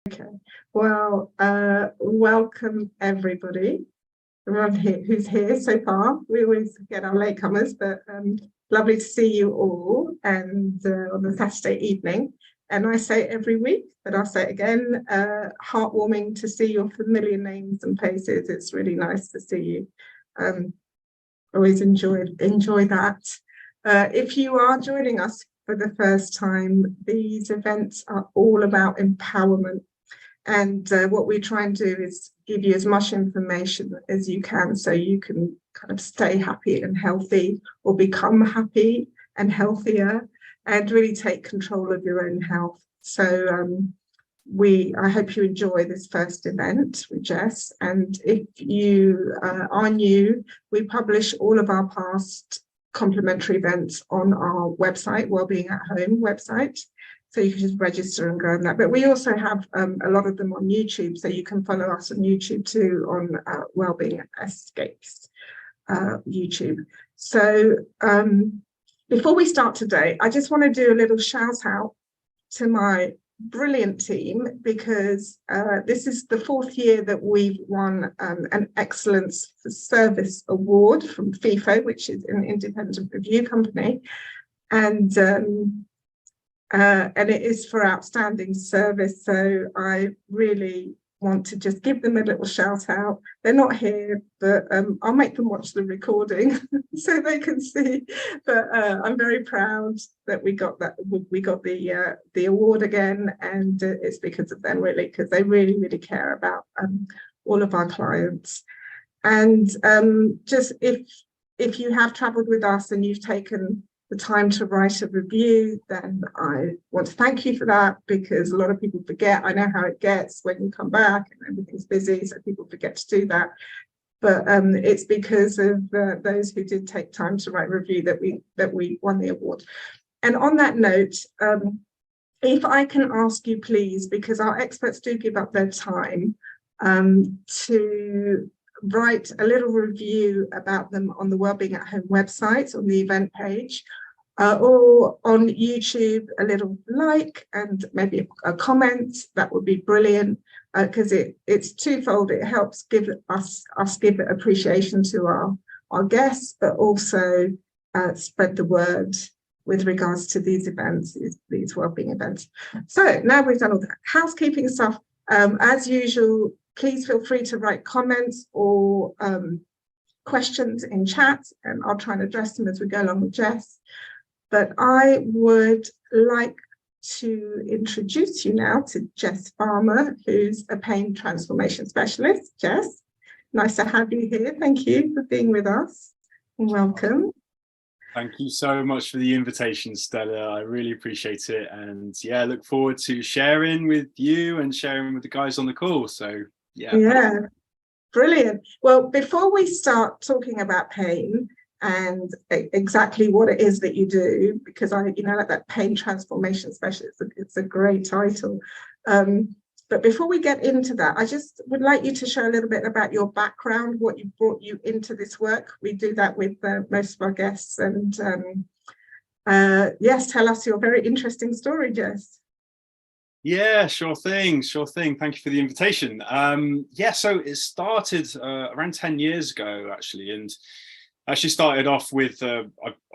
Okay, well, welcome everybody, everyone here, who's here so far. We always get our latecomers, but lovely to see you all and on the Saturday evening. And I say it every week, but I'll say it again, heartwarming to see your familiar names and faces. It's really nice to see you. Always enjoy that. If you are joining us for the first time, these events are all about empowerment. And what we try and do is give you as much information as you can so you can kind of stay happy and healthy or become happy and healthier and really take control of your own health. So I hope you enjoy this first event with Jess. And if you are new, we publish all of our past complimentary events on our website, Wellbeing at Home website. So you can just register and go on that. But we also have a lot of them on YouTube, so you can follow us on YouTube too, on Wellbeing Escapes YouTube. So before we start today, I just want to do a little shout out to my brilliant team, because this is the 4th year that we've won an Excellence for Service Award from FIFO, which is an independent review company. And it is for outstanding service. So I really want to just give them a little shout out. They're not here, but I'll make them watch the recording so they can see. But I'm very proud that we got the award again, and it's because of them, really, because they really care about all of our clients. And just if you have travelled with us and you've taken the time to write a review, then I want to thank you for that, because a lot of people forget. I know how it gets when you come back and everything's busy, so people forget to do that. But it's because of those who did take time to write a review that we won the award. And on that note, if I can ask you, please, because our experts do give up their time, to write a little review about them on the Wellbeing at Home website, on the event page, or on YouTube, a little like and maybe a comment. That would be brilliant, because it's twofold. It helps give us give appreciation to our guests, but also spread the word with regards to these events, these wellbeing events. So now we've done all that housekeeping stuff. As usual, please feel free to write comments or questions in chat, and I'll try and address them as we go along with Jess. But I would like to introduce you now to Jess Farmer, who's a pain transformation specialist. Jess, nice to have you here. Thank you for being with us. Welcome. Thank you so much for the invitation, Stella. I really appreciate it. And yeah, look forward to sharing with you and sharing with the guys on the call. So yeah, brilliant. Well, before we start talking about pain and exactly what it is that you do, because like that pain transformation specialist, it's a great title. But before we get into that, I just would like you to share a little bit about your background, what brought you into this work. We do that with most of our guests. And yes, tell us your very interesting story, Jess. Yeah, sure thing. Thank you for the invitation. Yeah, so it started around 10 years ago, actually. And actually started off with, I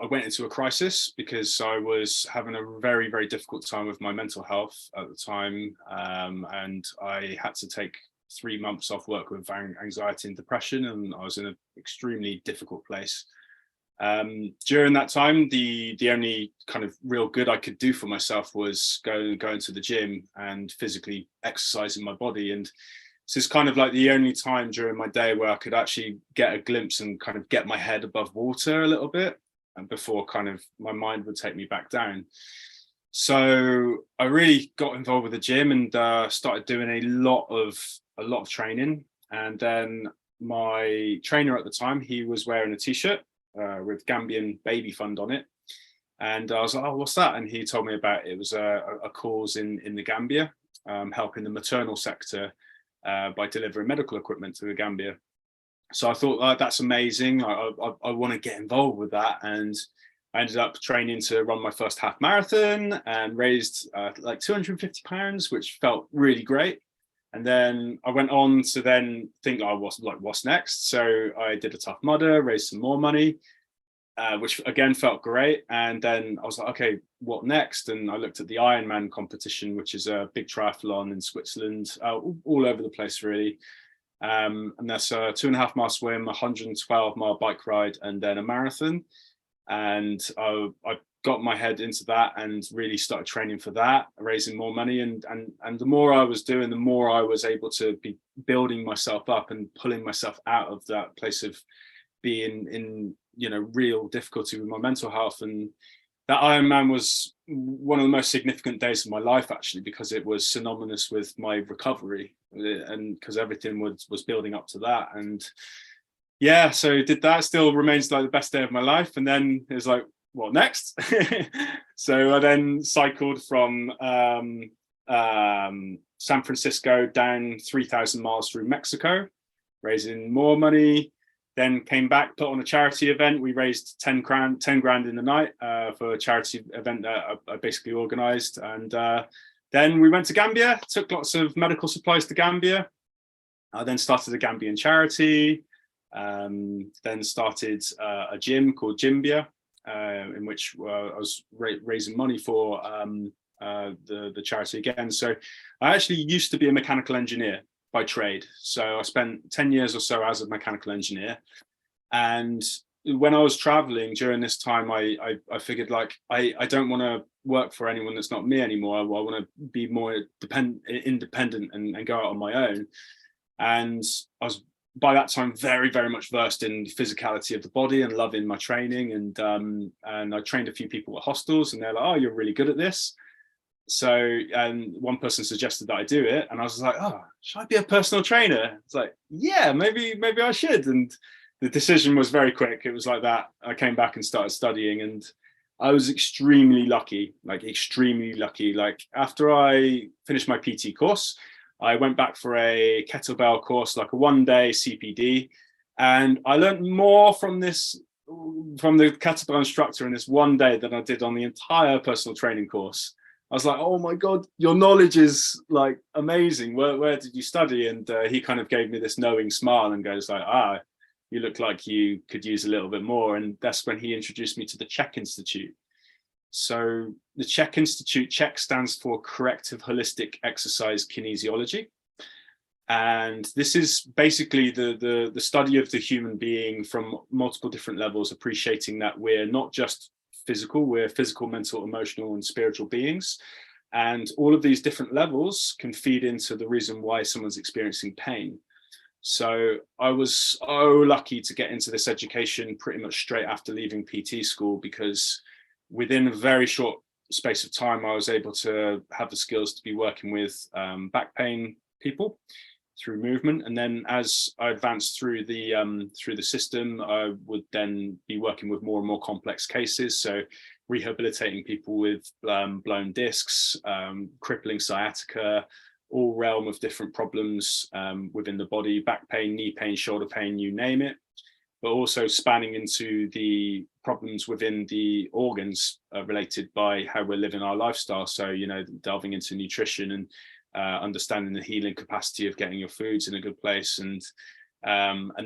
went into a crisis because I was having a very, very difficult time with my mental health at the time. And I had to take 3 months off work with anxiety and depression, and I was in an extremely difficult place. During that time, the only kind of real good I could do for myself was going to the gym and physically exercising my body. And so it's kind of like the only time during my day where I could actually get a glimpse and kind of get my head above water a little bit, and before kind of my mind would take me back down. So I really got involved with the gym and started doing a lot of training. And then my trainer at the time, he was wearing a t-shirt with Gambian Baby Fund on it. And I was like, oh, what's that? And he told me about it. It was a cause in the Gambia, helping the maternal sector by delivering medical equipment to the Gambia. So I thought, that's amazing. I want to get involved with that. And I ended up training to run my first half marathon and raised like £250, which felt really great. And then I went on to then think, oh, what's next? So I did a Tough Mudder, raised some more money, which again felt great. And then I was like, okay, what next? And I looked at the Ironman competition, which is a big triathlon in Switzerland, all over the place really. And that's a 2.5 mile swim, 112 mile bike ride, and then a marathon. And I got my head into that and really started training for that, raising more money. And the more I was doing, the more I was able to be building myself up and pulling myself out of that place of being in, real difficulty with my mental health. And that Ironman was one of the most significant days of my life, actually, because it was synonymous with my recovery, and because everything was building up to that. And yeah, so did that. Still remains like the best day of my life. And then it was like, what next? So I then cycled from San Francisco down 3,000 miles through Mexico, raising more money. Then came back, put on a charity event. We raised 10 grand in the night for a charity event that I basically organized. And then we went to Gambia, took lots of medical supplies to Gambia. I then started a Gambian charity. Then started a gym called Gymbia, in which I was raising money for the charity again. So I actually used to be a mechanical engineer by trade. So I spent 10 years or so as a mechanical engineer. And when I was traveling during this time, I figured like, I don't want to work for anyone that's not me anymore. I want to be more independent and go out on my own. And I was by that time very, very much versed in the physicality of the body and loving my training. And I trained a few people at hostels, and they're like, oh, you're really good at this. So one person suggested that I do it, and I was like, oh, should I be a personal trainer? It's like, yeah, maybe I should. And the decision was very quick. It was like that. I came back and started studying, and I was extremely lucky. Like after I finished my PT course, I went back for a kettlebell course, like a 1-day CPD, and I learned more from the kettlebell instructor in this one day than I did on the entire personal training course. I was like, oh my God, your knowledge is like amazing. Where did you study? And he kind of gave me this knowing smile and goes like, you look like you could use a little bit more. And that's when he introduced me to the CHEK Institute. So the CHEK Institute, CHEK stands for Corrective Holistic Exercise Kinesiology. And this is basically the study of the human being from multiple different levels, appreciating that we're not just physical, we're physical, mental, emotional, and spiritual beings. And all of these different levels can feed into the reason why someone's experiencing pain. So I was so lucky to get into this education pretty much straight after leaving PT school, because within a very short space of time, I was able to have the skills to be working with back pain people through movement. And then as I advanced through the system, I would then be working with more and more complex cases. So rehabilitating people with blown discs, crippling sciatica, all realm of different problems within the body, back pain, knee pain, shoulder pain, you name it, but also spanning into the problems within the organs related by how we're living our lifestyle. So, delving into nutrition and understanding the healing capacity of getting your foods in a good place. And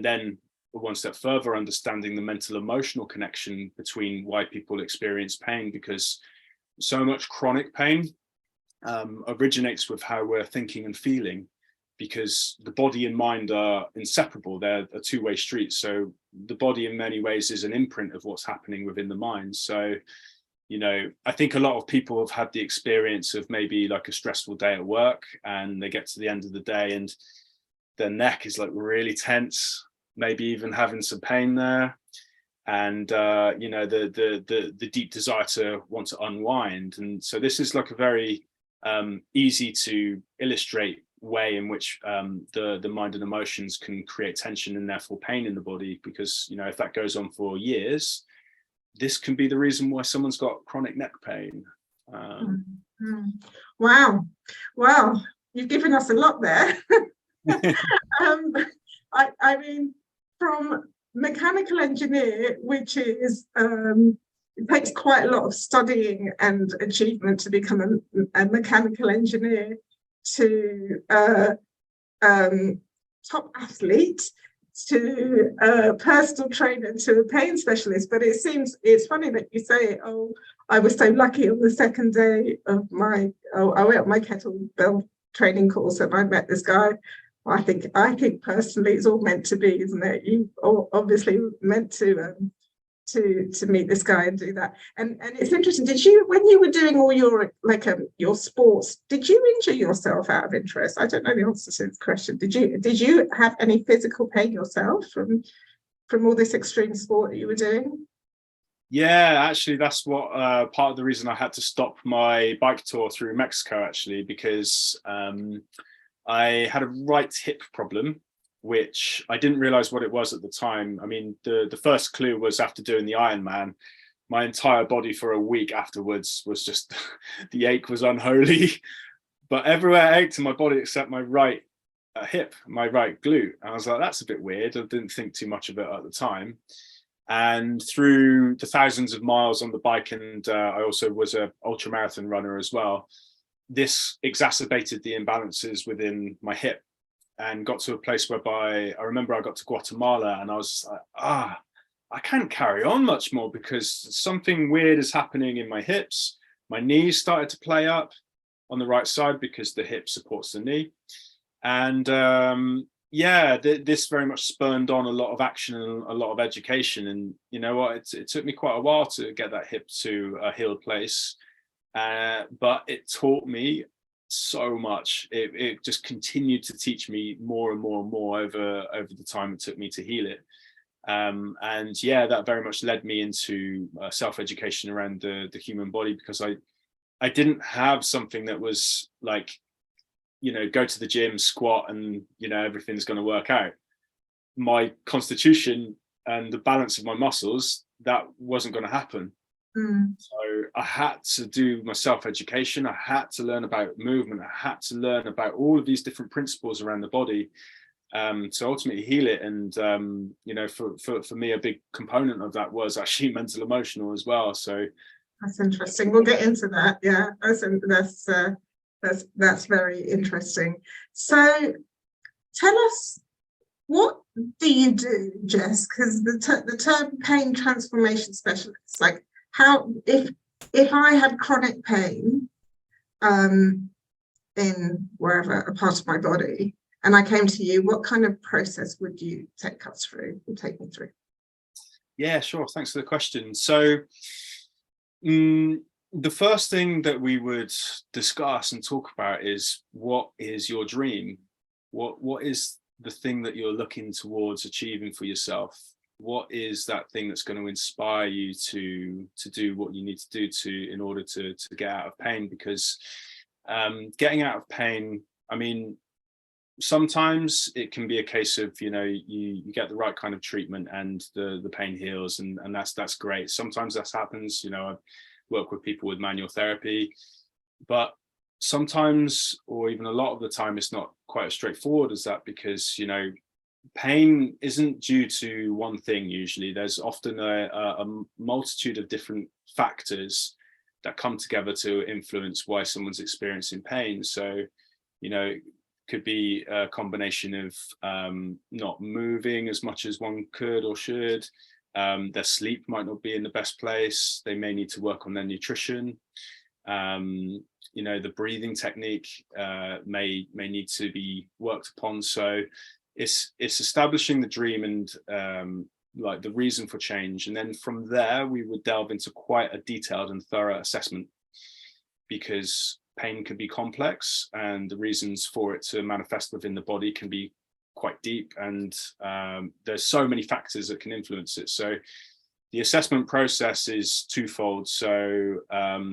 then one step further, understanding the mental emotional connection between why people experience pain, because so much chronic pain originates with how we're thinking and feeling, because the body and mind are inseparable. They're a two-way street. So the body in many ways is an imprint of what's happening within the mind. So, I think a lot of people have had the experience of maybe like a stressful day at work, and they get to the end of the day and their neck is like really tense, maybe even having some pain there. And, the deep desire to want to unwind. And so this is like a very easy to illustrate way in which the mind and emotions can create tension and therefore pain in the body, because if that goes on for years, this can be the reason why someone's got chronic neck pain. Wow, well, you've given us a lot there. I mean, from mechanical engineer, which is it takes quite a lot of studying and achievement to become a mechanical engineer, to top athlete, to a personal trainer, to a pain specialist. But it's funny that you say, oh, I was so lucky on the second day of I went on my kettlebell training course and I met this guy. I think personally it's all meant to be, isn't it? You obviously meant to meet this guy and do that. And it's interesting. Did you, when you were doing all your your sports, did you injure yourself out of interest? I don't know the answer to this question. Did you have any physical pain yourself from all this extreme sport that you were doing? Yeah, actually, that's what part of the reason I had to stop my bike tour through Mexico, actually, because I had a right hip problem, which I didn't realize what it was at the time. I mean, the first clue was after doing the Ironman. My entire body for a week afterwards was just, the ache was unholy, but everywhere ached in my body except my right hip, my right glute. And I was like, that's a bit weird. I didn't think too much of it at the time. And through the thousands of miles on the bike, and I also was an ultra marathon runner as well, this exacerbated the imbalances within my hip and got to a place whereby I remember I got to Guatemala and I was like, I can't carry on much more because something weird is happening in my hips. My knees started to play up on the right side because the hip supports the knee. And yeah, this very much spurned on a lot of action and a lot of education. And you know what, it took me quite a while to get that hip to a healed place. But it taught me so much. It just continued to teach me more and more and more over the time it took me to heal it. And yeah, that very much led me into self-education around the human body, because I didn't have something that was like, you know, go to the gym, squat, and you know everything's going to work out. My constitution and the balance of my muscles, that wasn't going to happen. So I had to do my self-education. I had to learn about movement. I had to learn about all of these different principles around the body to ultimately heal it. And you know, for me, a big component of that was actually mental emotional as well. So that's interesting. We'll get into that. Yeah, that's very interesting. So tell us, what do you do, Jess? Because the term pain transformation specialist, like, how, if I had chronic pain in wherever a part of my body and I came to you, what kind of process would you take me through? Yeah, sure. Thanks for the question. So the first thing that we would discuss and talk about is, what is your dream? What is the thing that you're looking towards achieving for yourself? What is that thing that's going to inspire you to do what you need to do in order to get out of pain? Because getting out of pain, I mean, sometimes it can be a case of, you know, you get the right kind of treatment and the pain heals, and that's great. Sometimes that happens. You know, I work with people with manual therapy, but sometimes, or even a lot of the time, it's not quite as straightforward as that, because, you know, pain isn't due to one thing. Usually there's often a multitude of different factors that come together to influence why someone's experiencing pain. So, you know, it could be a combination of not moving as much as one could or should. Their sleep might not be in the best place. They may need to work on their nutrition. You know, the breathing technique may need to be worked upon. So it's establishing the dream and like the reason for change. And then from there, we would delve into quite a detailed and thorough assessment, because pain can be complex and the reasons for it to manifest within the body can be quite deep. And there's so many factors that can influence it. So the assessment process is twofold. So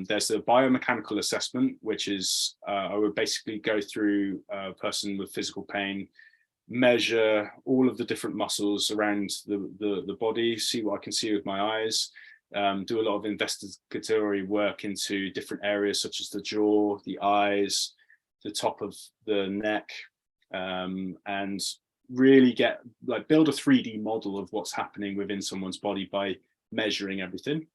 there's the biomechanical assessment, which is I would basically go through a person with physical pain, measure all of the different muscles around the body, see what I can see with my eyes, do a lot of investigatory work into different areas such as the jaw, the eyes, the top of the neck, and really build a 3D model of what's happening within someone's body by measuring everything.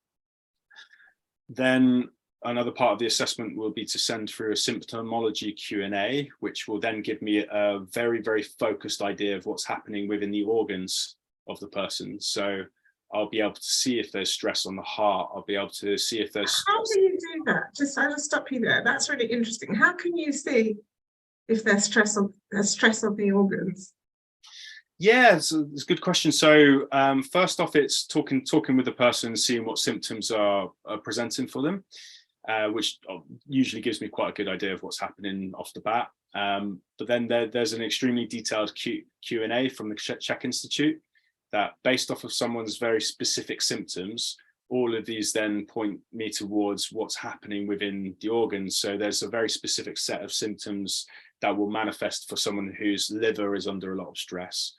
Then another part of the assessment will be to send through a symptomology Q&A, which will then give me a very, very focused idea of what's happening within the organs of the person. So I'll be able to see if there's stress on the heart. I'll be able to see if there's stress. How do you do that? I'll just stop you there. That's really interesting. How can you see if there's stress on the organs? Yeah, it's a good question. So first off, it's talking with the person, seeing what symptoms are presenting for them, which usually gives me quite a good idea of what's happening off the bat. But then there's an extremely detailed Q&A from the Czech Institute that, based off of someone's very specific symptoms, all of these then point me towards what's happening within the organs. So there's a very specific set of symptoms that will manifest for someone whose liver is under a lot of stress.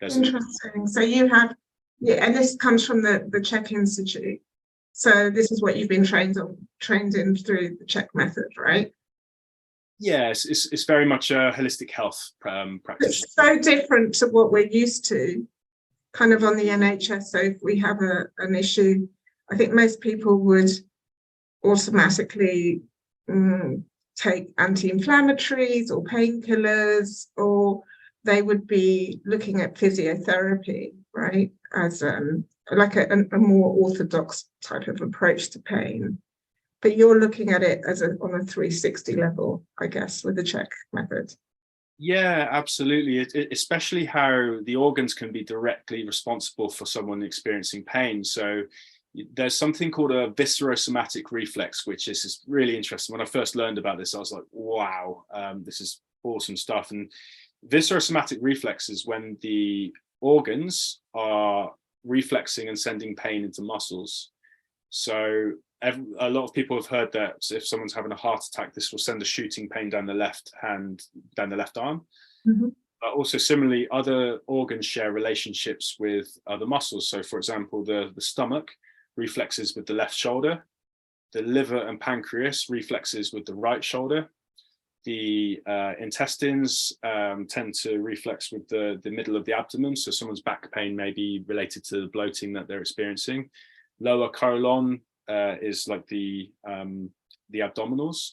Interesting. So you have, yeah, and this comes from the Czech Institute. So this is what you've been trained in through the Czech method, right? Yes, it's very much a holistic health practice. It's so different to what we're used to, kind of on the NHS. So if we have an issue, I think most people would automatically take anti-inflammatories or painkillers, or they would be looking at physiotherapy, right, as like a more orthodox type of approach to pain. But you're looking at it as on a 360 level, I guess, with the Czech method. Yeah, absolutely. Especially how the organs can be directly responsible for someone experiencing pain. So there's something called a viscerosomatic reflex, which is really interesting. When I first learned about this, I was like, wow, this is awesome stuff. And viscerosomatic reflex is when the organs are reflexing and sending pain into muscles. So a lot of people have heard that if someone's having a heart attack, this will send a shooting pain down the left hand, down the left arm. Mm-hmm. But also similarly, other organs share relationships with other muscles. So for example, the stomach reflexes with the left shoulder, the liver and pancreas reflexes with the right shoulder. The intestines tend to reflex with the middle of the abdomen. So someone's back pain may be related to the bloating that they're experiencing. Lower colon is like the abdominals.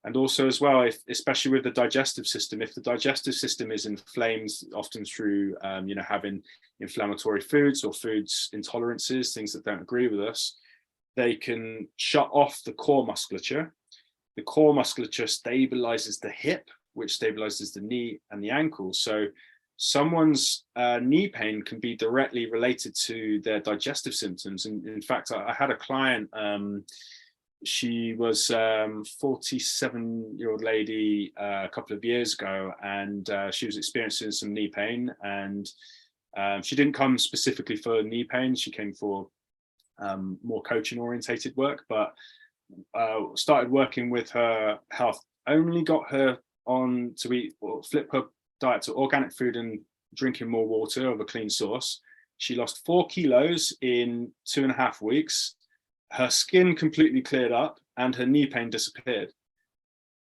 And also as well, especially with the digestive system, if the digestive system is inflamed, often through having inflammatory foods or foods intolerances, things that don't agree with us, they can shut off the core musculature. The core musculature stabilizes the hip, which stabilizes the knee and the ankle. So someone's knee pain can be directly related to their digestive symptoms. And in fact, I had a client, she was a 47-year-old lady a couple of years ago, and she was experiencing some knee pain. And she didn't come specifically for knee pain. She came for more coaching orientated work, but started working with her health, only got her on to eat or flip her diet to organic food and drinking more water of a clean source. She lost 4 kilos in 2.5 weeks. Her skin completely cleared up and her knee pain disappeared.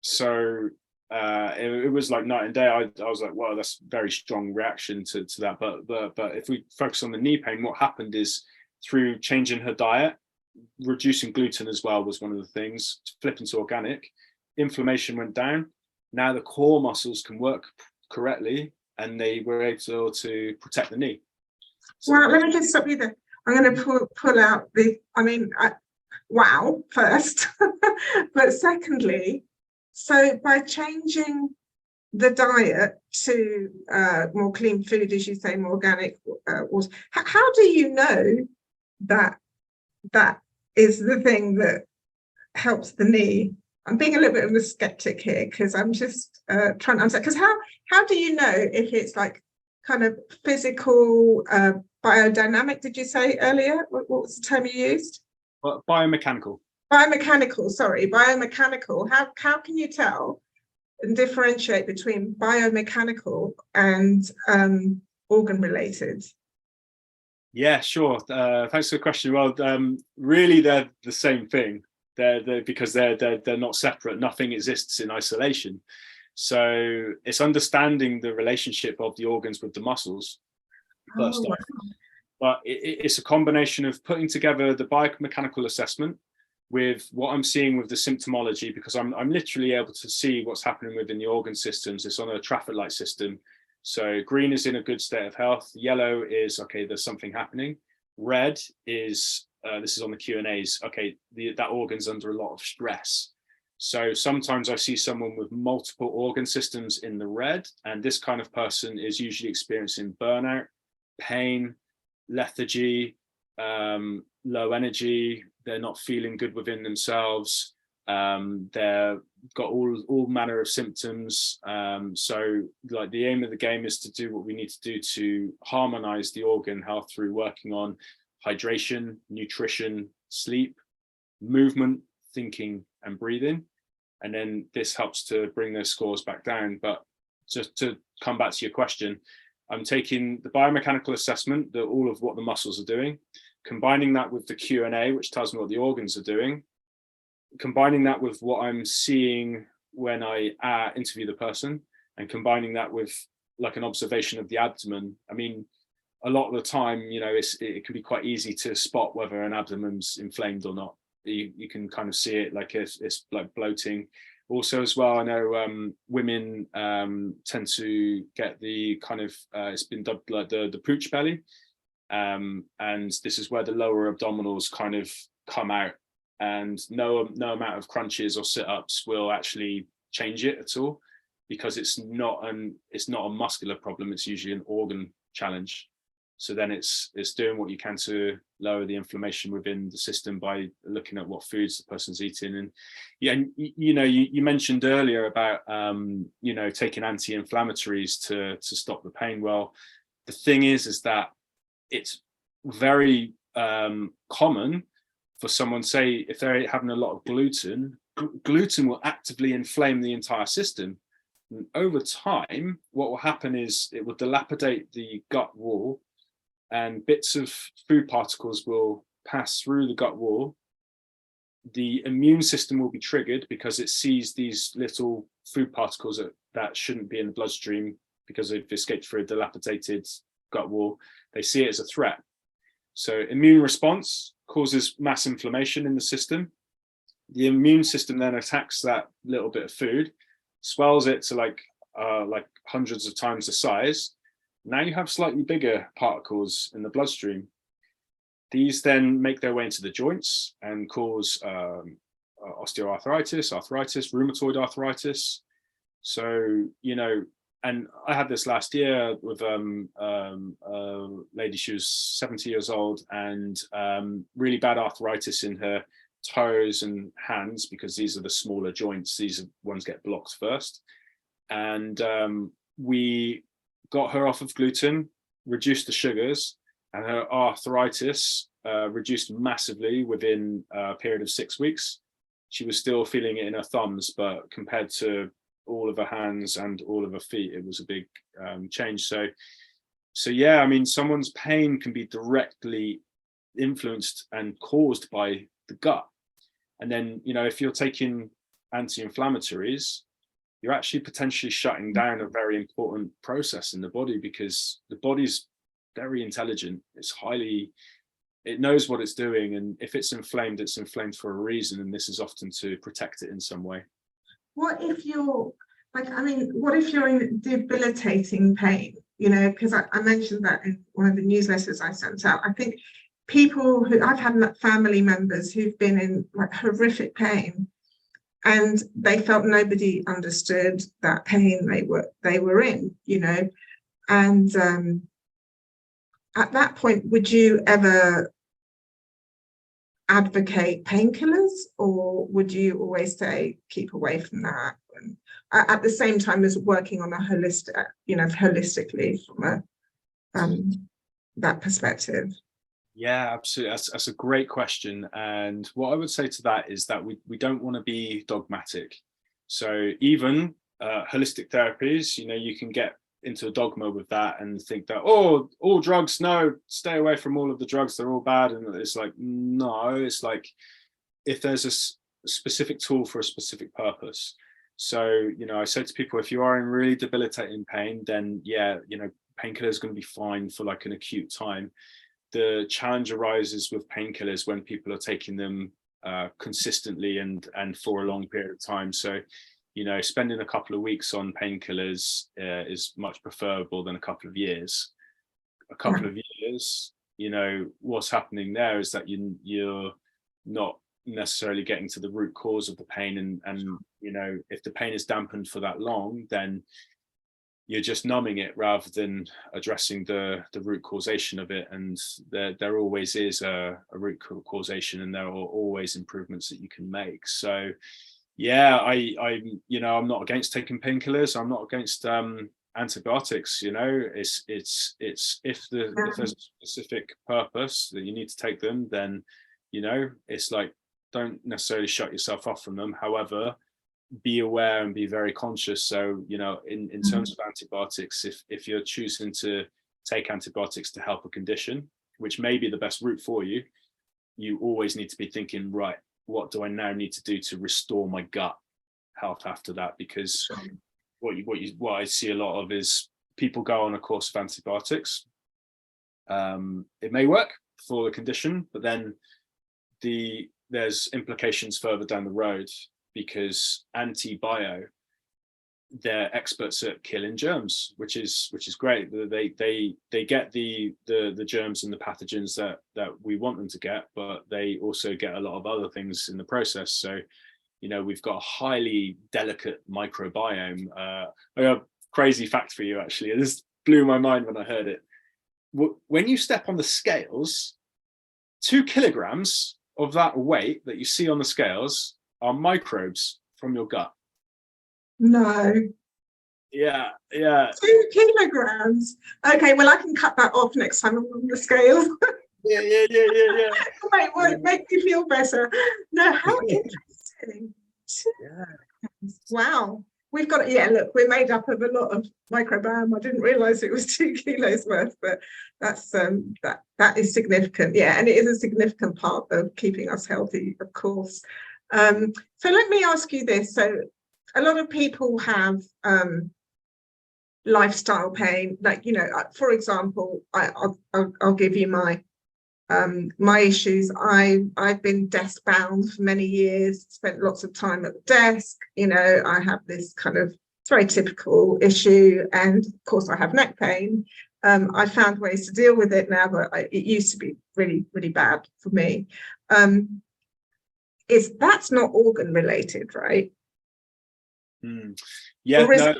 So it was like night and day. I was like, wow, that's a very strong reaction to that. But if we focus on the knee pain, what happened is through changing her diet, reducing gluten as well was one of the things, flipping to organic, inflammation went down. Now the core muscles can work correctly and they were able to protect the knee. So, well, let me just stop you there. I'm going to pull out wow, first. But secondly, so by changing the diet to more clean food, as you say, more organic, how do you know that is the thing that helps the knee? I'm being a little bit of a skeptic here because I'm just trying to understand. Because how do you know if it's like kind of physical, biodynamic? Did you say earlier? What was the term you used? Biomechanical. Biomechanical. How can you tell and differentiate between biomechanical and organ related? Yeah, sure. Thanks for the question. Well, really, they're the same thing. Because they're not separate. Nothing exists in isolation. So it's understanding the relationship of the organs with the muscles first off. But it's a combination of putting together the biomechanical assessment, with what I'm seeing with the symptomology, because I'm literally able to see what's happening within the organ systems. It's on a traffic light system. So green is in a good state of health. Yellow is, okay, there's something happening. Red is, this is on the Q&As, okay, that organ's under a lot of stress. So sometimes I see someone with multiple organ systems in the red, and this kind of person is usually experiencing burnout, pain, lethargy, low energy. They're not feeling good within themselves. They've got all manner of symptoms. So like the aim of the game is to do what we need to do to harmonize the organ health through working on hydration, nutrition, sleep, movement, thinking, and breathing. And then this helps to bring those scores back down. But just to come back to your question, I'm taking the biomechanical assessment, all of what the muscles are doing, combining that with the Q&A, which tells me what the organs are doing, combining that with what I'm seeing when I interview the person, and combining that with like an observation of the abdomen. I mean, a lot of the time, you know, it can be quite easy to spot whether an abdomen's inflamed or not. You can kind of see it, like it's like bloating. Also as well, I know women tend to get the kind of, it's been dubbed like the pooch belly. And this is where the lower abdominals kind of come out, and no amount of crunches or sit-ups will actually change it at all, because it's not a muscular problem, it's usually an organ challenge. So then it's doing what you can to lower the inflammation within the system by looking at what foods the person's eating. And yeah, you know, you mentioned earlier about you know, taking anti-inflammatories to stop the pain. Well, the thing is that it's very common for someone, say if they're having a lot of gluten will actively inflame the entire system. And over time, what will happen is it will dilapidate the gut wall, and bits of food particles will pass through the gut wall. The immune system will be triggered because it sees these little food particles that shouldn't be in the bloodstream because they've escaped through a dilapidated gut wall. They see it as a threat. So immune response causes mass inflammation in the system. The immune system then attacks that little bit of food, swells it to like hundreds of times the size. Now you have slightly bigger particles in the bloodstream. These then make their way into the joints and cause osteoarthritis, arthritis, rheumatoid arthritis. So, you know, and I had this last year with a lady. She was 70 years old and really bad arthritis in her toes and hands, because these are the smaller joints. These ones get blocked first. And we got her off of gluten, reduced the sugars, and her arthritis reduced massively within a period of 6 weeks. She was still feeling it in her thumbs, but compared to all of her hands and all of her feet, it was a big change. So yeah, I mean, someone's pain can be directly influenced and caused by the gut. And then, you know, if you're taking anti-inflammatories, you're actually potentially shutting down a very important process in the body, because the body's very intelligent. It knows what it's doing. And if it's inflamed for a reason. And this is often to protect it in some way. What if you're like, I mean, what if you're in debilitating pain? You know, because I mentioned that in one of the newsletters I sent out. I think people I've had family members who've been in like horrific pain, and they felt nobody understood that pain they were in, you know. And at that point, would you ever advocate painkillers, or would you always say keep away from that? And at the same time as working on a holistic, you know, holistically from that perspective. Yeah, absolutely. That's a great question. And what I would say to that is that we don't want to be dogmatic. So even holistic therapies, you know, you can get into a dogma with that and think that, oh, all drugs, no, stay away from all of the drugs, they're all bad. And it's like, no, it's like, if there's a specific tool for a specific purpose. So, you know, I say to people, if you are in really debilitating pain, then yeah, you know, painkiller is going to be fine for like an acute time. The challenge arises with painkillers when people are taking them consistently and for a long period of time. So, you know, spending a couple of weeks on painkillers is much preferable than a couple of years. A couple of years, you know, what's happening there is that you're not necessarily getting to the root cause of the pain, and you know, if the pain is dampened for that long, then you're just numbing it rather than addressing the root causation of it. And there always is a root causation, and there are always improvements that you can make. So yeah, I'm you know, I'm not against taking painkillers. I'm not against antibiotics. You know, it's if there's a specific purpose that you need to take them, then you know, it's like, don't necessarily shut yourself off from them. However, be aware and be very conscious. So, you know, in terms of antibiotics, if you're choosing to take antibiotics to help a condition, which may be the best route for you, you always need to be thinking, right, what do I now need to do to restore my gut health after that? Because what I see a lot of is people go on a course of antibiotics. It may work for the condition, but then there's implications further down the road, because antibio, they're experts at killing germs, which is great. They get the germs and the pathogens that we want them to get, but they also get a lot of other things in the process. So, you know, we've got a highly delicate microbiome. I got a crazy fact for you, actually. This blew my mind when I heard it. When you step on the scales, 2 kilograms of that weight that you see on the scales are microbes from your gut. No. Yeah. 2 kilograms. Okay, well, I can cut that off next time I'm on the scale. Yeah. Make me feel better. No, how interesting. Yeah. Wow. We've got, yeah, look, we're made up of a lot of microbiome. I didn't realize it was 2 kilos worth, but that's that is significant. Yeah, and it is a significant part of keeping us healthy, of course. So let me ask you this. So a lot of people have lifestyle pain, like, you know, for example, I'll give you my issues. I've been desk bound for many years, spent lots of time at the desk. You know, I have this kind of, it's very typical issue, and of course I have neck pain. I found ways to deal with it now, but it used to be really, really bad for me. That's not organ related, right? Yeah, no.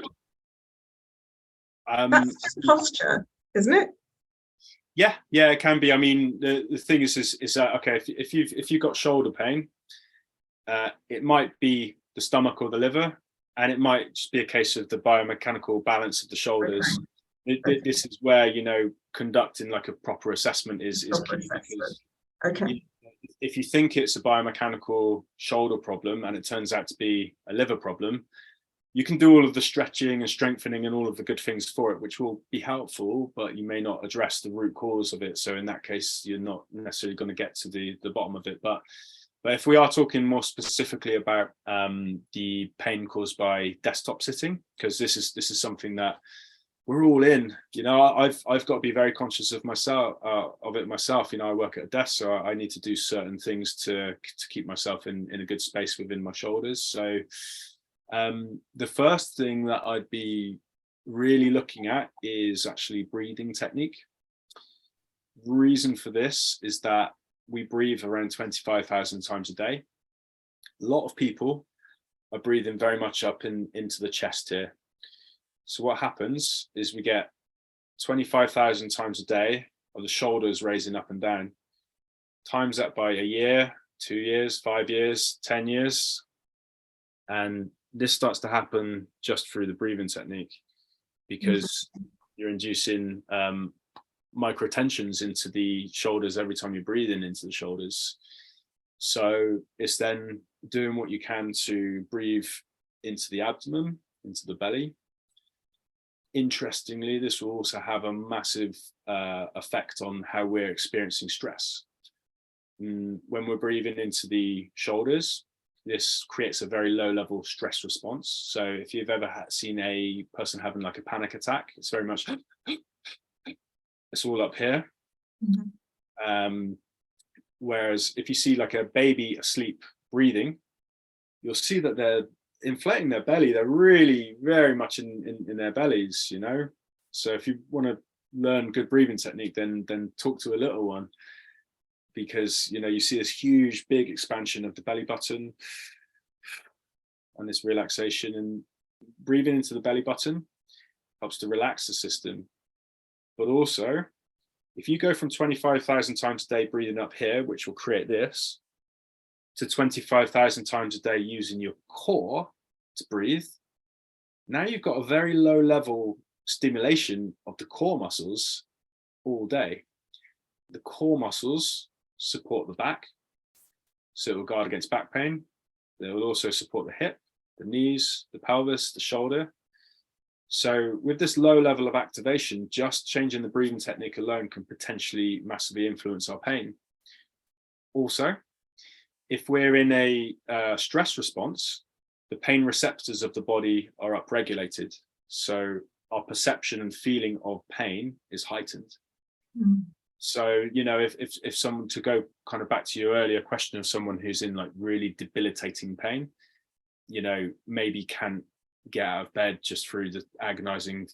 That's posture, isn't it? Yeah, it can be. I mean, the thing is that, okay, if you've got shoulder pain, it might be the stomach or the liver, and it might just be a case of the biomechanical balance of the shoulders. Okay. This is where, you know, conducting like a proper assessment is key. Because, okay, you know, if you think it's a biomechanical shoulder problem and it turns out to be a liver problem, you can do all of the stretching and strengthening and all of the good things for it, which will be helpful, but you may not address the root cause of it. So in that case, you're not necessarily going to get to the bottom of it. But if we are talking more specifically about the pain caused by desktop sitting, because this is something that we're all in, you know, I've got to be very conscious of myself, You know, I work at a desk, so I need to do certain things to keep myself in a good space within my shoulders. So the first thing that I'd be really looking at is actually breathing technique. Reason for this is that we breathe around 25,000 times a day. A lot of people are breathing very much up into the chest here. So what happens is we get 25,000 times a day of the shoulders raising up and down. Times that by a year, 2 years, 5 years, 10 years. And this starts to happen just through the breathing technique, because you're inducing micro tensions into the shoulders every time you're breathing into the shoulders. So it's then doing what you can to breathe into the abdomen, into the belly. Interestingly, this will also have a massive effect on how we're experiencing stress. When we're breathing into the shoulders, this creates a very low level stress response. So if you've ever seen a person having like a panic attack, it's very much, it's all up here. Whereas if you see like a baby asleep breathing, you'll see that they're inflating their belly. They're really very much in their bellies, you know. So if you want to learn good breathing technique, then talk to a little one, because you know you see this huge big expansion of the belly button and this relaxation, and breathing into the belly button helps to relax the system. But also, if you go from 25,000 times a day breathing up here, which will create this, to 25,000 times a day using your core to breathe, now you've got a very low level stimulation of the core muscles all day. The core muscles support the back, so it will guard against back pain. They will also support the hip, the knees, the pelvis, the shoulder. So with this low level of activation, just changing the breathing technique alone can potentially massively influence our pain. Also, if we're in a stress response, the pain receptors of the body are upregulated. So our perception and feeling of pain is heightened. Mm. So, you know, if someone, to go kind of back to your earlier question of someone who's in like really debilitating pain, you know, maybe can't get out of bed just through the agonizing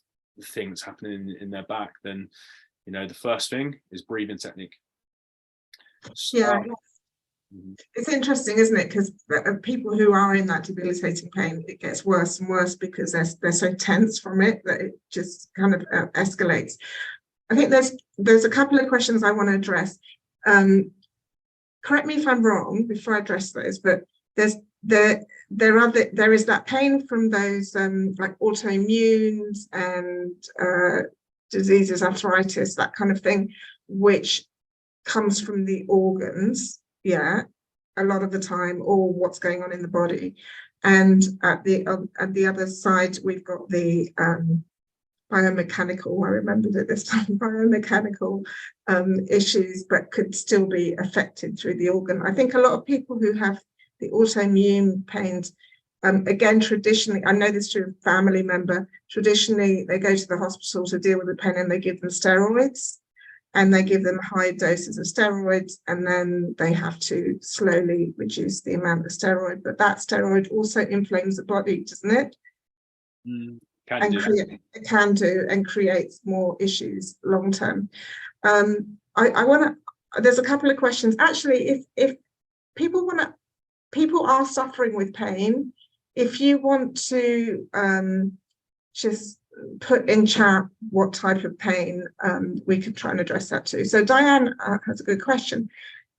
thing that's happening in their back, then, you know, the first thing is breathing technique. Yeah. It's interesting, isn't it? Because people who are in that debilitating pain, it gets worse and worse because they're so tense from it that it just kind of escalates. I think there's a couple of questions I want to address. Correct me if I'm wrong before I address those, but there is that pain from those like autoimmunes and diseases, arthritis, that kind of thing, which comes from the organs, yeah, a lot of the time, or what's going on in the body. And at the other side, we've got the biomechanical, I remembered it this time, biomechanical issues, but could still be affected through the organ. I think a lot of people who have the autoimmune pains, again, traditionally, I know this through a family member, traditionally they go to the hospital to deal with the pain and they give them steroids, and they give them high doses of steroids, and then they have to slowly reduce the amount of steroid. But that steroid also inflames the body, doesn't it? It can do, and creates more issues long term. I want to. There's a couple of questions. Actually, if people are suffering with pain, if you want to just put in chat what type of pain, we could try and address that too. So Diane has a good question.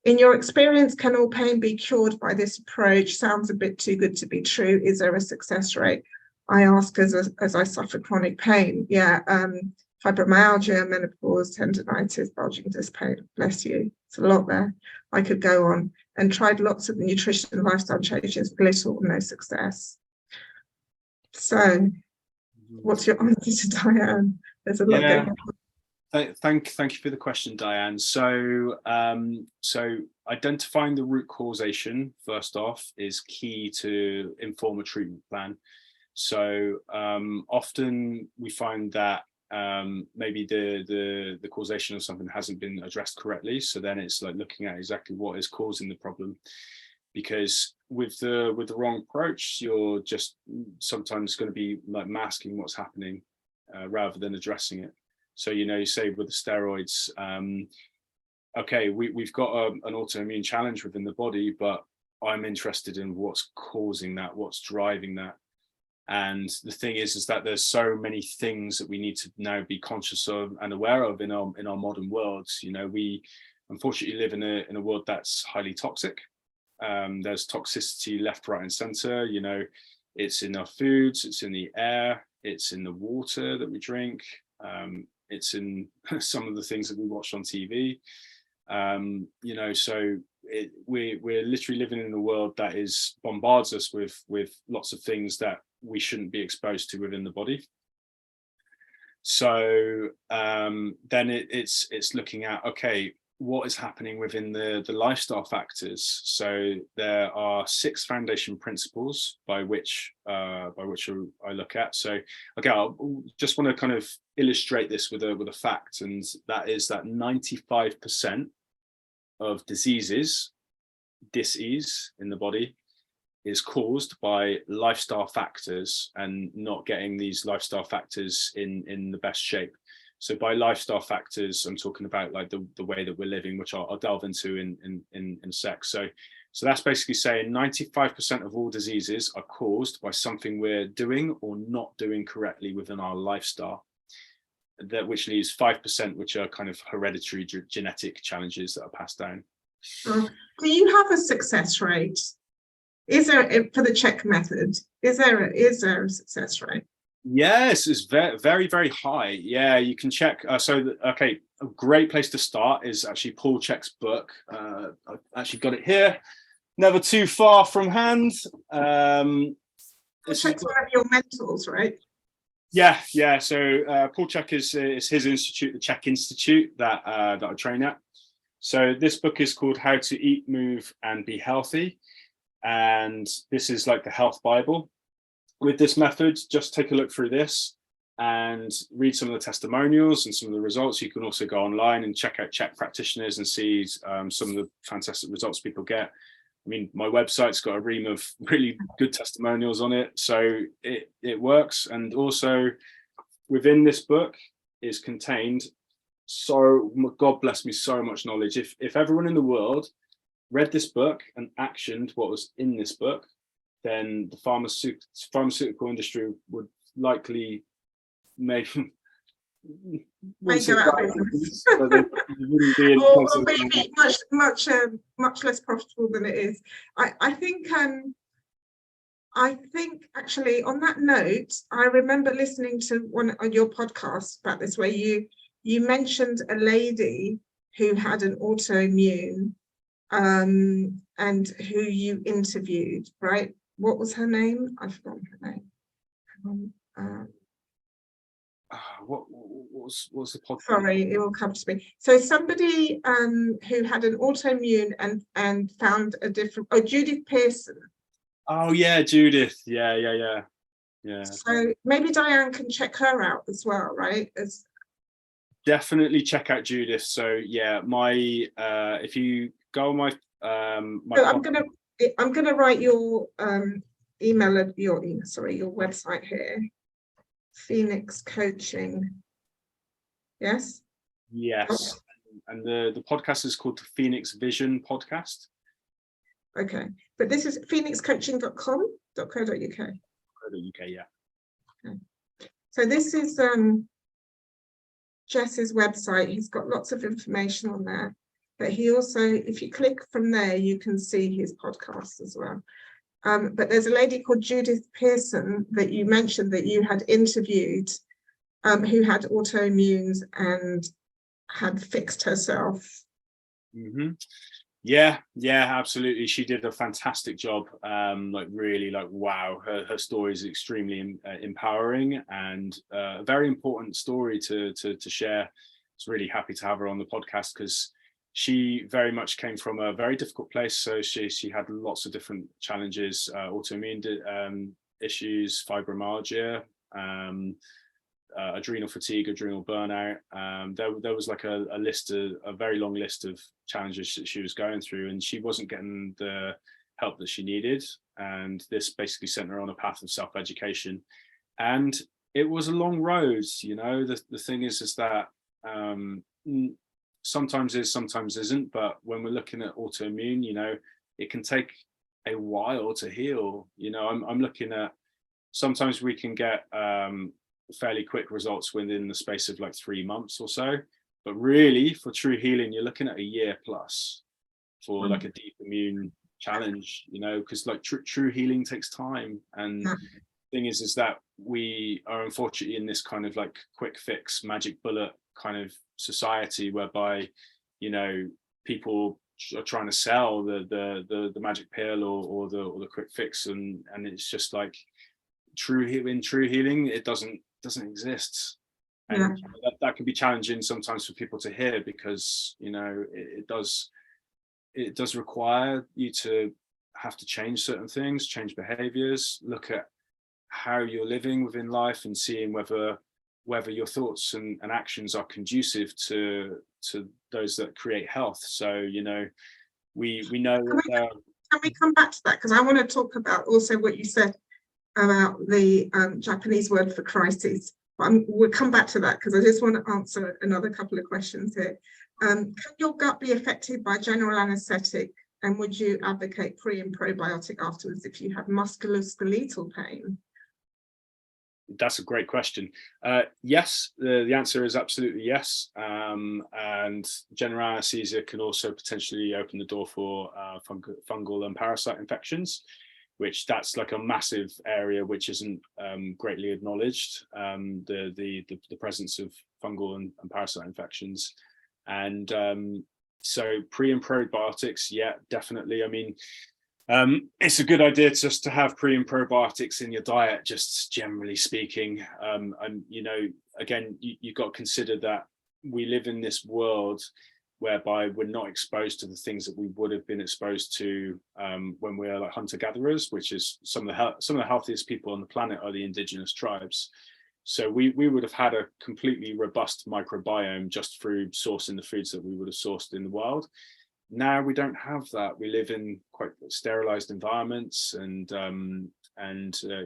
In your experience, can all pain be cured by this approach? Sounds a bit too good to be true. Is there a success rate? I ask as I suffer chronic pain. Yeah, fibromyalgia, menopause, tendinitis, bulging disc pain. Bless you. It's a lot there. I could go on, and tried lots of nutrition and lifestyle changes, but little or no success. So, what's your answer to Diane? There's a lot going on. Thank you for the question, Diane. So identifying the root causation first off is key to inform a treatment plan. So often we find that maybe the causation of something hasn't been addressed correctly. So then it's like looking at exactly what is causing the problem, because with the wrong approach, you're just sometimes going to be like masking what's happening rather than addressing it. So, you know, you say with the steroids, okay, we've got an autoimmune challenge within the body, but I'm interested in what's causing that, what's driving that. And the thing is that there's so many things that we need to now be conscious of and aware of in our modern worlds. You know, we unfortunately live in a world that's highly toxic. There's toxicity left, right, and center. You know, it's in our foods, it's in the air, it's in the water that we drink, it's in some of the things that we watch on TV. You know, so we're literally living in a world that bombards us with lots of things that we shouldn't be exposed to within the body. So then it's looking at, okay, what is happening within the lifestyle factors. So there are 6 foundation principles by which I look at. So okay, I just want to kind of illustrate this with a fact, and that is that 95% of diseases, dis-ease in the body, is caused by lifestyle factors and not getting these lifestyle factors in the best shape. So by lifestyle factors, I'm talking about like the way that we're living, which I'll delve into in a sec. So that's basically saying 95% of all diseases are caused by something we're doing or not doing correctly within our lifestyle. That which leaves 5%, which are kind of hereditary genetic challenges that are passed down. Do you have a success rate? Is there, for the check method, is there a success rate? Yes, it's very, very, very high. Yeah, you can check. Okay, a great place to start is actually Paul Chek's book. I've actually got it here, never too far from hand. Chek's one of your mentors, right? Yeah. So Paul Chek is his institute, the Chek Institute, that I train at. So this book is called How to Eat, Move, and Be Healthy, and this is like the health Bible. With this method, just take a look through this and read some of the testimonials and some of the results. You can also go online and check out Chek practitioners and see some of the fantastic results people get. I mean, my website's got a ream of really good testimonials on it, so it works. And also within this book is contained, so God bless me, so much knowledge. If everyone in the world read this book and actioned what was in this book, then the pharmaceutical industry would likely make go out of business. Or maybe much less profitable than it is. I think actually on that note, I remember listening to one on your podcast about this, where you mentioned a lady who had an autoimmune and who you interviewed, right? What was her name? I've forgotten her name. What was the podcast? Sorry, it will come to me. So somebody who had an autoimmune and found a different. Oh, Judith Pearson. Oh yeah, Judith. Yeah. So maybe Diane can check her out as well, right? Definitely check out Judith. So yeah, if you go on my so I'm gonna write your your website here. Phoenix Coaching. Yes. And the podcast is called the Phoenix Vision Podcast. Okay, but this is phoenixcoaching.com.co.uk. Yeah. Okay. So this is Jess's website. He's got lots of information on there, but he also, if you click from there, you can see his podcast as well. But there's a lady called Judith Pearson that you mentioned that you had interviewed, who had autoimmunes and had fixed herself. Mm-hmm. Yeah, absolutely. She did a fantastic job. Really, wow. Her story is extremely empowering and a very important story to share. It's really happy to have her on the podcast because she very much came from a very difficult place. So she had lots of different challenges, autoimmune issues, fibromyalgia, adrenal fatigue, adrenal burnout. There was like a very long list of challenges that she was going through, and she wasn't getting the help that she needed. And this basically sent her on a path of self-education. And it was a long road, the thing is that sometimes is, sometimes isn't. But when we're looking at autoimmune, it can take a while to heal. I'm looking at, sometimes we can get fairly quick results within the space of like 3 months or so, but really for true healing you're looking at a year plus for like a deep immune challenge, because like true healing takes time. And the thing is that we are unfortunately in this kind of like quick fix, magic bullet kind of society whereby people are trying to sell the magic pill or the quick fix, and it's just like true healing, it doesn't exist. And that can be challenging sometimes for people to hear, because it does require you to have to change certain things, change behaviors, look at how you're living within life and seeing whether your thoughts and actions are conducive to those that create health. So, you know, we know that can we come back to that, because I want to talk about also what you said about the Japanese word for crises. We'll come back to that, because I just want to answer another couple of questions here. Can your gut be affected by general anaesthetic, and would you advocate pre and probiotic afterwards if you have musculoskeletal pain? That's a great question. Yes, the answer is absolutely yes. And general anesthesia can also potentially open the door for fungal and parasite infections, which that's like a massive area which isn't greatly acknowledged, the presence of fungal and parasite infections. And so pre and probiotics, yeah, definitely. I mean, it's a good idea just to have pre and probiotics in your diet, just generally speaking. And, you know, again, you've got to consider that we live in this world whereby we're not exposed to the things that we would have been exposed to when we were like hunter-gatherers, which is some of the healthiest people on the planet are the indigenous tribes. So we would have had a completely robust microbiome just through sourcing the foods that we would have sourced in the wild. Now we don't have that. We live in quite sterilized environments, and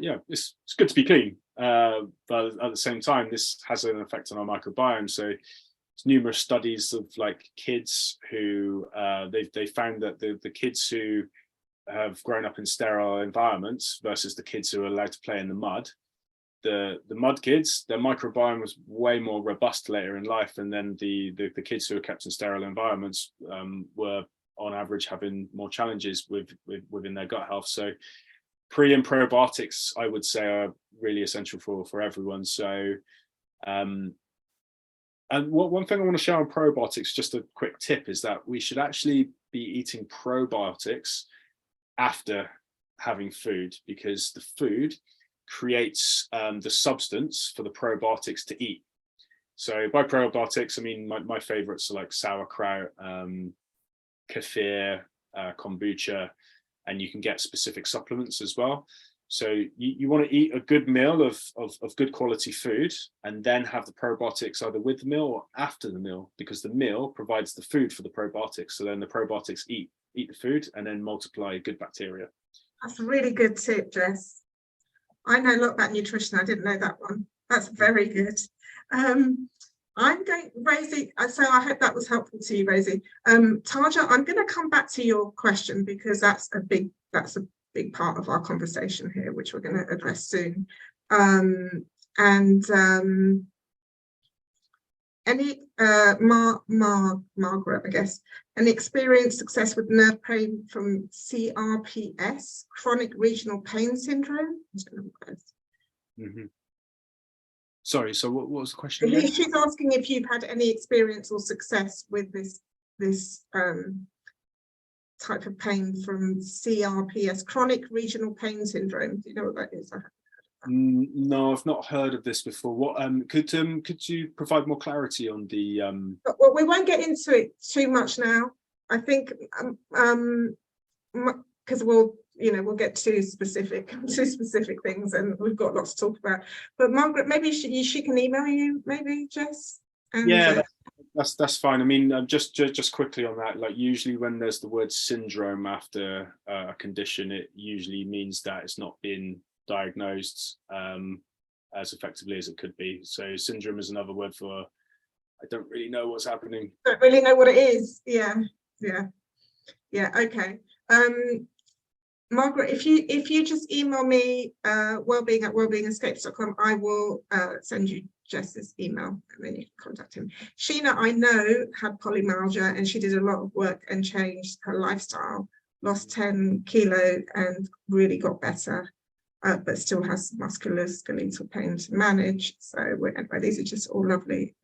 yeah, it's good to be clean, but at the same time, this has an effect on our microbiome. So there's numerous studies of like kids who they found that the kids who have grown up in sterile environments versus the kids who are allowed to play in the mud, the mud kids, their microbiome was way more robust later in life, and then the kids who are kept in sterile environments were on average having more challenges within their gut health. So pre and probiotics, I would say, are really essential for everyone. So and one thing I want to share on probiotics, just a quick tip, is that we should actually be eating probiotics after having food, because the food creates the substance for the probiotics to eat. So by probiotics, I mean my favorites are like sauerkraut, kefir, kombucha, and you can get specific supplements as well. So you want to eat a good meal of good quality food, and then have the probiotics either with the meal or after the meal, because the meal provides the food for the probiotics. So then the probiotics eat the food and then multiply good bacteria. That's a really good tip, Jess. I know a lot about nutrition. I didn't know that one. That's very good. I'm going, Rosie, so I hope that was helpful to you, Rosie. Taja, I'm going to come back to your question, because that's a big part of our conversation here, which we're going to address soon. Margaret, I guess, any experience success with nerve pain from CRPS, chronic regional pain syndrome? Mm-hmm. Sorry, so what was the question? She's asking if you've had any experience or success with this type of pain from CRPS, chronic regional pain syndrome. Do you know what that is? No, I've not heard of this before. What could you provide more clarity on the Well, we won't get into it too much now. I think because we'll get too specific things, and we've got lots to talk about. But Margaret, maybe she can email you, maybe, Jess. And, yeah, that's fine. I mean, just quickly on that, like usually when there's the word syndrome after a condition, it usually means that it's not been diagnosed as effectively as it could be. So syndrome is another word for I don't really know what's happening. Don't really know what it is. Yeah. Okay. Margaret, if you just email me wellbeing@wellbeingescapes.com, I will send you Jess's email, and then you can contact him. Sheena, I know, had polymyalgia, and she did a lot of work and changed her lifestyle, lost 10 kilo and really got better. But still has musculoskeletal pain to manage. So anyway, these are just all lovely.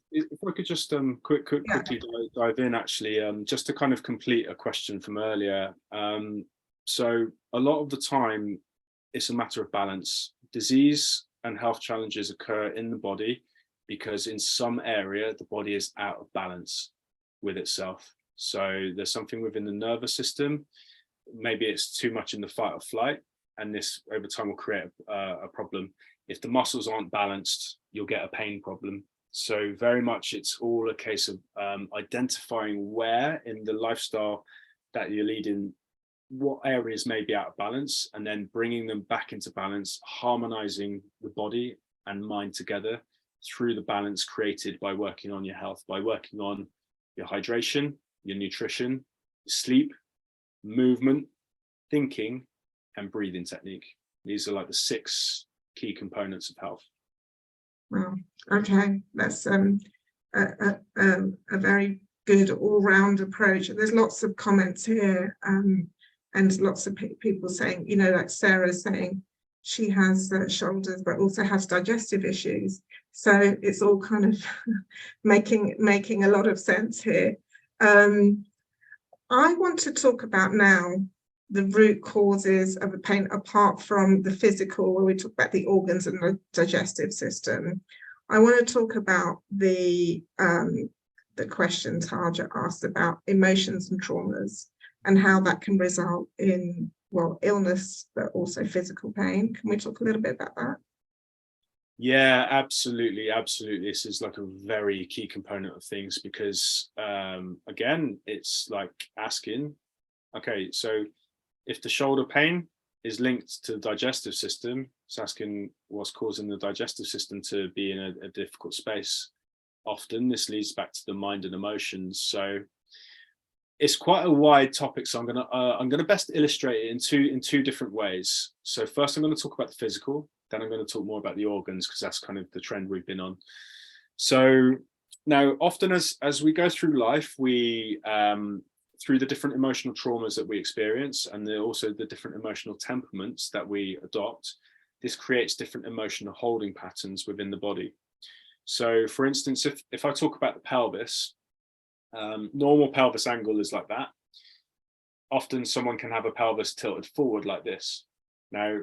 If I could just quickly dive in, actually, just to kind of complete a question from earlier. So a lot of the time, it's a matter of balance. Disease and health challenges occur in the body because in some area, the body is out of balance with itself. So there's something within the nervous system. Maybe it's too much in the fight or flight, and this over time will create a problem. If the muscles aren't balanced, you'll get a pain problem. So very much it's all a case of identifying where in the lifestyle that you're leading, what areas may be out of balance, and then bringing them back into balance, harmonizing the body and mind together through the balance created by working on your health, by working on your hydration, your nutrition, sleep, movement, thinking, and breathing technique. These are like the 6 key components of health. Wow. Okay, that's a very good all-round approach. There's lots of comments here, and lots of people saying, you know, like Sarah saying she has shoulders but also has digestive issues. So it's all kind of making a lot of sense here. I want to talk about now the root causes of the pain, apart from the physical, where we talk about the organs and the digestive system. I want to talk about the question Taja asked about emotions and traumas and how that can result in, well, illness, but also physical pain. Can we talk a little bit about that? Yeah, absolutely. This is like a very key component of things, because again, it's like asking, okay, so if the shoulder pain is linked to the digestive system, it's asking what's causing the digestive system to be in a difficult space. Often this leads back to the mind and emotions. So it's quite a wide topic. So I'm gonna best illustrate it in two different ways. So first, I'm going to talk about the physical. Then I'm going to talk more about the organs, because that's kind of the trend we've been on. So now, often as we go through life, we through the different emotional traumas that we experience, and also the different emotional temperaments that we adopt, this creates different emotional holding patterns within the body. So for instance, if I talk about the pelvis, normal pelvis angle is like that. Often someone can have a pelvis tilted forward like this. Now,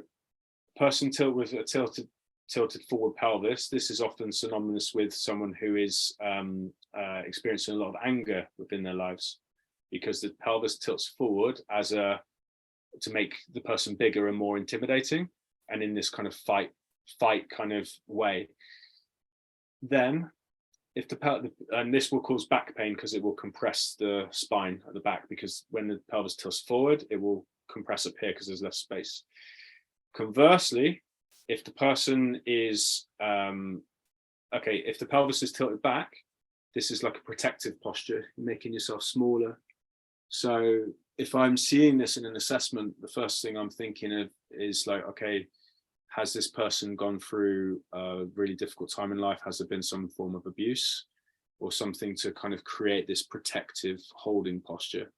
person with a tilted forward pelvis, this is often synonymous with someone who is experiencing a lot of anger within their lives, because the pelvis tilts forward to make the person bigger and more intimidating, and in this kind of fight kind of way. Then if and this will cause back pain, because it will compress the spine at the back, because when the pelvis tilts forward, it will compress up here because there's less space. Conversely, if the person is if the pelvis is tilted back, this is like a protective posture, making yourself smaller. So if I'm seeing this in an assessment, the first thing I'm thinking of is like, okay, has this person gone through a really difficult time in life? Has there been some form of abuse or something to kind of create this protective holding posture?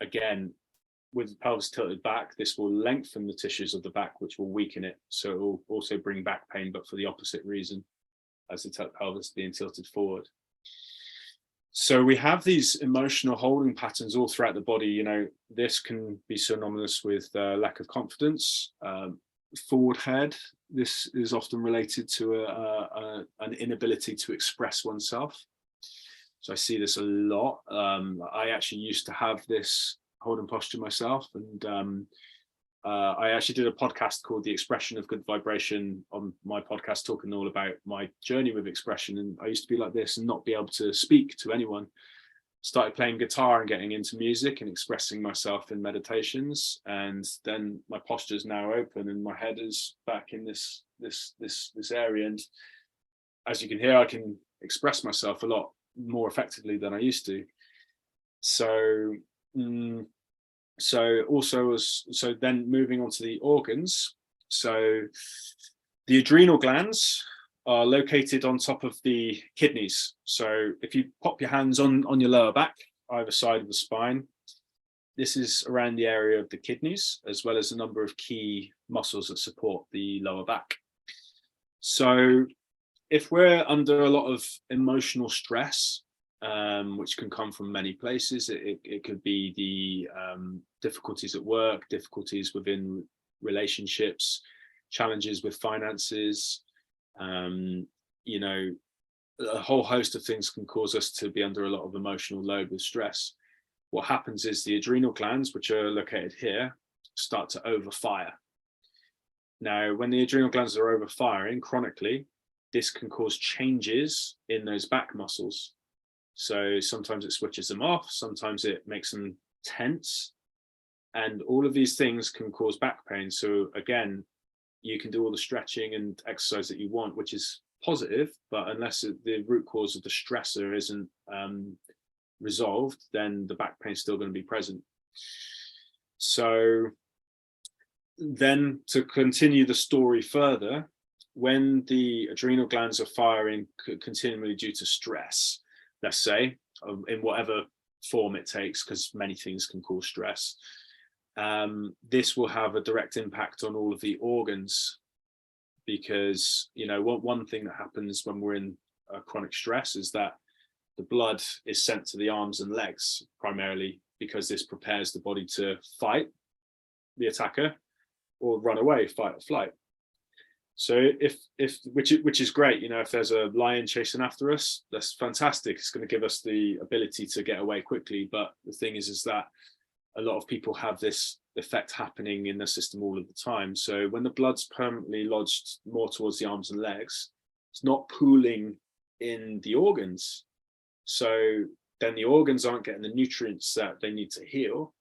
Again, with the pelvis tilted back, this will lengthen the tissues of the back, which will weaken it. So it will also bring back pain, but for the opposite reason, as the pelvis being tilted forward. So we have these emotional holding patterns all throughout the body. You know, this can be synonymous with lack of confidence, forward head. This is often related to an inability to express oneself. So I see this a lot. I actually used to have this holding posture myself, and I actually did a podcast called The Expression of Good Vibration on my podcast, talking all about my journey with expression. And I used to be like this and not be able to speak to anyone. Started playing guitar and getting into music and expressing myself in meditations, and then my posture is now open and my head is back in this area. And as you can hear, I can express myself a lot more effectively than I used to. So then moving on to the organs. So the adrenal glands are located on top of the kidneys. So if you pop your hands on your lower back, either side of the spine, this is around the area of the kidneys, as well as a number of key muscles that support the lower back. So if we're under a lot of emotional stress, which can come from many places, it could be the difficulties at work, difficulties within relationships, challenges with finances, you know, a whole host of things can cause us to be under a lot of emotional load with stress. What happens is the adrenal glands, which are located here, start to overfire. Now, when the adrenal glands are overfiring chronically, this can cause changes in those back muscles. So sometimes it switches them off, sometimes it makes them tense, and all of these things can cause back pain. So again, you can do all the stretching and exercise that you want, which is positive, but unless the root cause of the stressor isn't resolved, then the back pain is still going to be present. So then, to continue the story further, when the adrenal glands are firing continually due to stress, let's say, in whatever form it takes, because many things can cause stress, this will have a direct impact on all of the organs, because, you know, one thing that happens when we're in chronic stress is that the blood is sent to the arms and legs primarily, because this prepares the body to fight the attacker or run away, fight or flight. So which is great, you know, if there's a lion chasing after us, that's fantastic. It's going to give us the ability to get away quickly. But the thing is that a lot of people have this effect happening in the system all of the time. So when the blood's permanently lodged more towards the arms and legs, it's not pooling in the organs. So then the organs aren't getting the nutrients that they need to heal.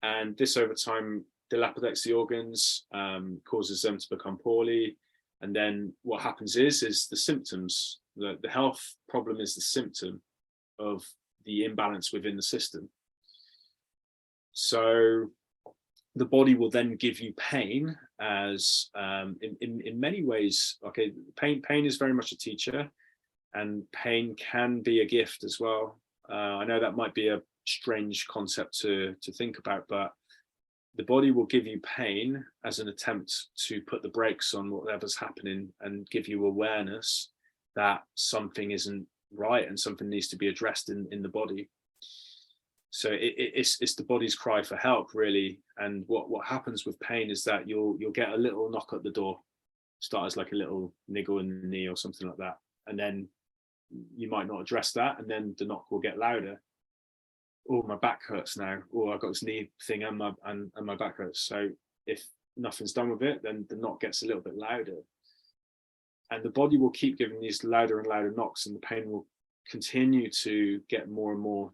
And this over time dilapidates the organs, causes them to become poorly. And then what happens is the symptoms, the health problem is the symptom of the imbalance within the system. So the body will then give you pain as in many ways. Okay, pain is very much a teacher, and pain can be a gift as well. I know that might be a strange concept to think about, but the body will give you pain as an attempt to put the brakes on whatever's happening and give you awareness that something isn't right and something needs to be addressed in the body. So it's the body's cry for help, really. And what happens with pain is that you'll get a little knock at the door, start as like a little niggle in the knee or something like that, and then you might not address that, and then the knock will get louder. Oh, my back hurts now. Oh, I've got this knee thing and my back hurts. So if nothing's done with it, then the knock gets a little bit louder. And the body will keep giving these louder and louder knocks, and the pain will continue to get more and more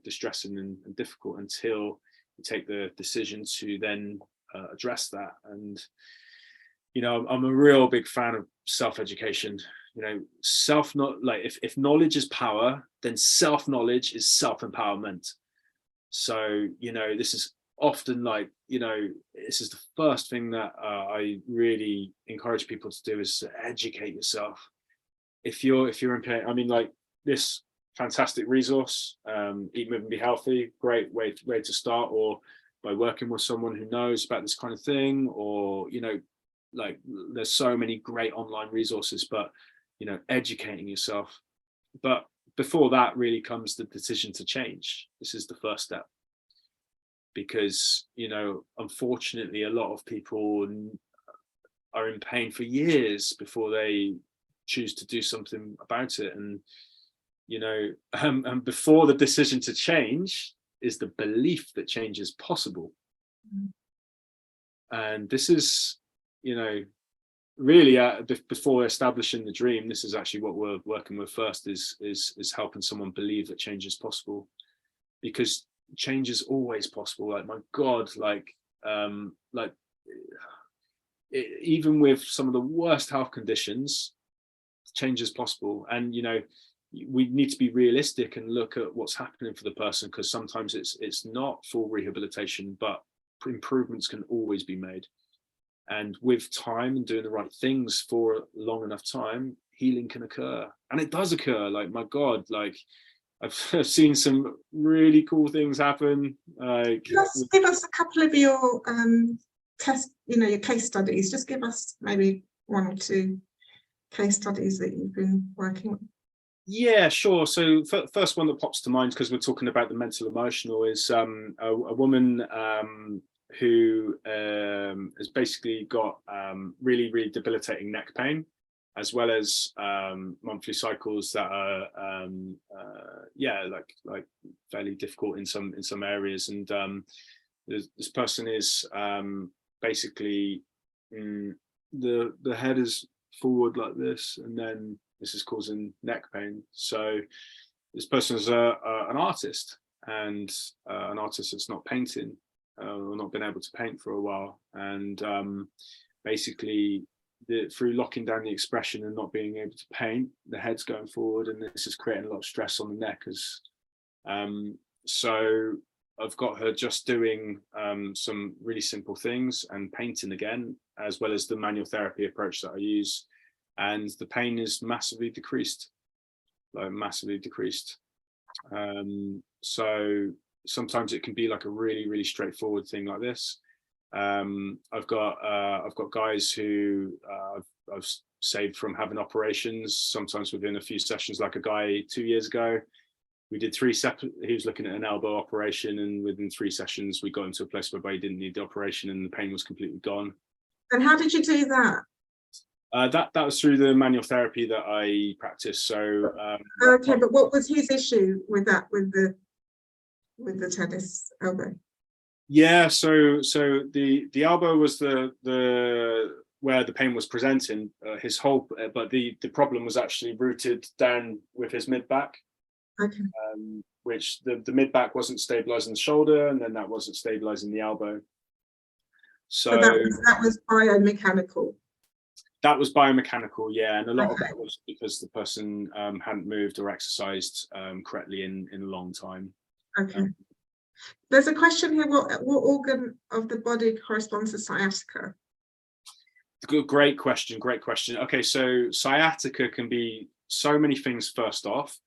distressing and difficult until you take the decision to then address that. And, you know, I'm a real big fan of self-education. You know, if knowledge is power, then self-knowledge is self-empowerment. So, you know, this is often this is the first thing that I really encourage people to do, is to educate yourself. If you're in pain, I mean, like, this fantastic resource, Eat, Move and Be Healthy, great way to start, or by working with someone who knows about this kind of thing, or, you know, like, there's so many great online resources, but, you know, educating yourself. But before that really comes the decision to change. This is the first step, because, you know, unfortunately, a lot of people are in pain for years before they choose to do something about it. And, you know, and before the decision to change is the belief that change is possible. And this is, you know, really before establishing the dream, this is actually what we're working with first, is helping someone believe that change is possible, because change is always possible. Like, my God, even with some of the worst health conditions, change is possible. And, you know, we need to be realistic and look at what's happening for the person, because sometimes it's not full rehabilitation, but improvements can always be made. And with time and doing the right things for long enough time, healing can occur. And it does occur. Like, my God, like, I've seen some really cool things happen. Just give us a couple of your your case studies. Just give us maybe one or two case studies that you've been working with. Yeah, sure. So first one that pops to mind, because we're talking about the mental emotional, is a woman who has basically got really, really debilitating neck pain, as well as monthly cycles that are like fairly difficult in some areas. And this person is basically the head is forward like this, and then this is causing neck pain. So this person is an artist, and an artist that's not painting, or not been able to paint for a while, and basically through locking down the expression and not being able to paint, the head's going forward, and this is creating a lot of stress on the neck. So I've got her just doing some really simple things and painting again, as well as the manual therapy approach that I use, and the pain is massively decreased, like massively decreased. So sometimes it can be like a really straightforward thing like this. I've got guys who I've saved from having operations, sometimes within a few sessions. Like a guy 2 years ago, we did 3 separate, he was looking at an elbow operation, and within 3 sessions we got into a place where he didn't need the operation and the pain was completely gone. And how did you do that? That was through the manual therapy that I practice. So okay, but what was his issue with that, with the tennis elbow? Yeah, so the elbow was the where the pain was presenting, his whole, but the problem was actually rooted down with his mid back. Okay. Which the mid back wasn't stabilizing the shoulder, and then that wasn't stabilizing the elbow. So that was biomechanical. That was biomechanical, yeah, and a lot of that was because the person hadn't moved or exercised correctly in a long time. Okay. There's a question here: what organ of the body corresponds to sciatica? Great question. Okay, so sciatica can be so many things. First off,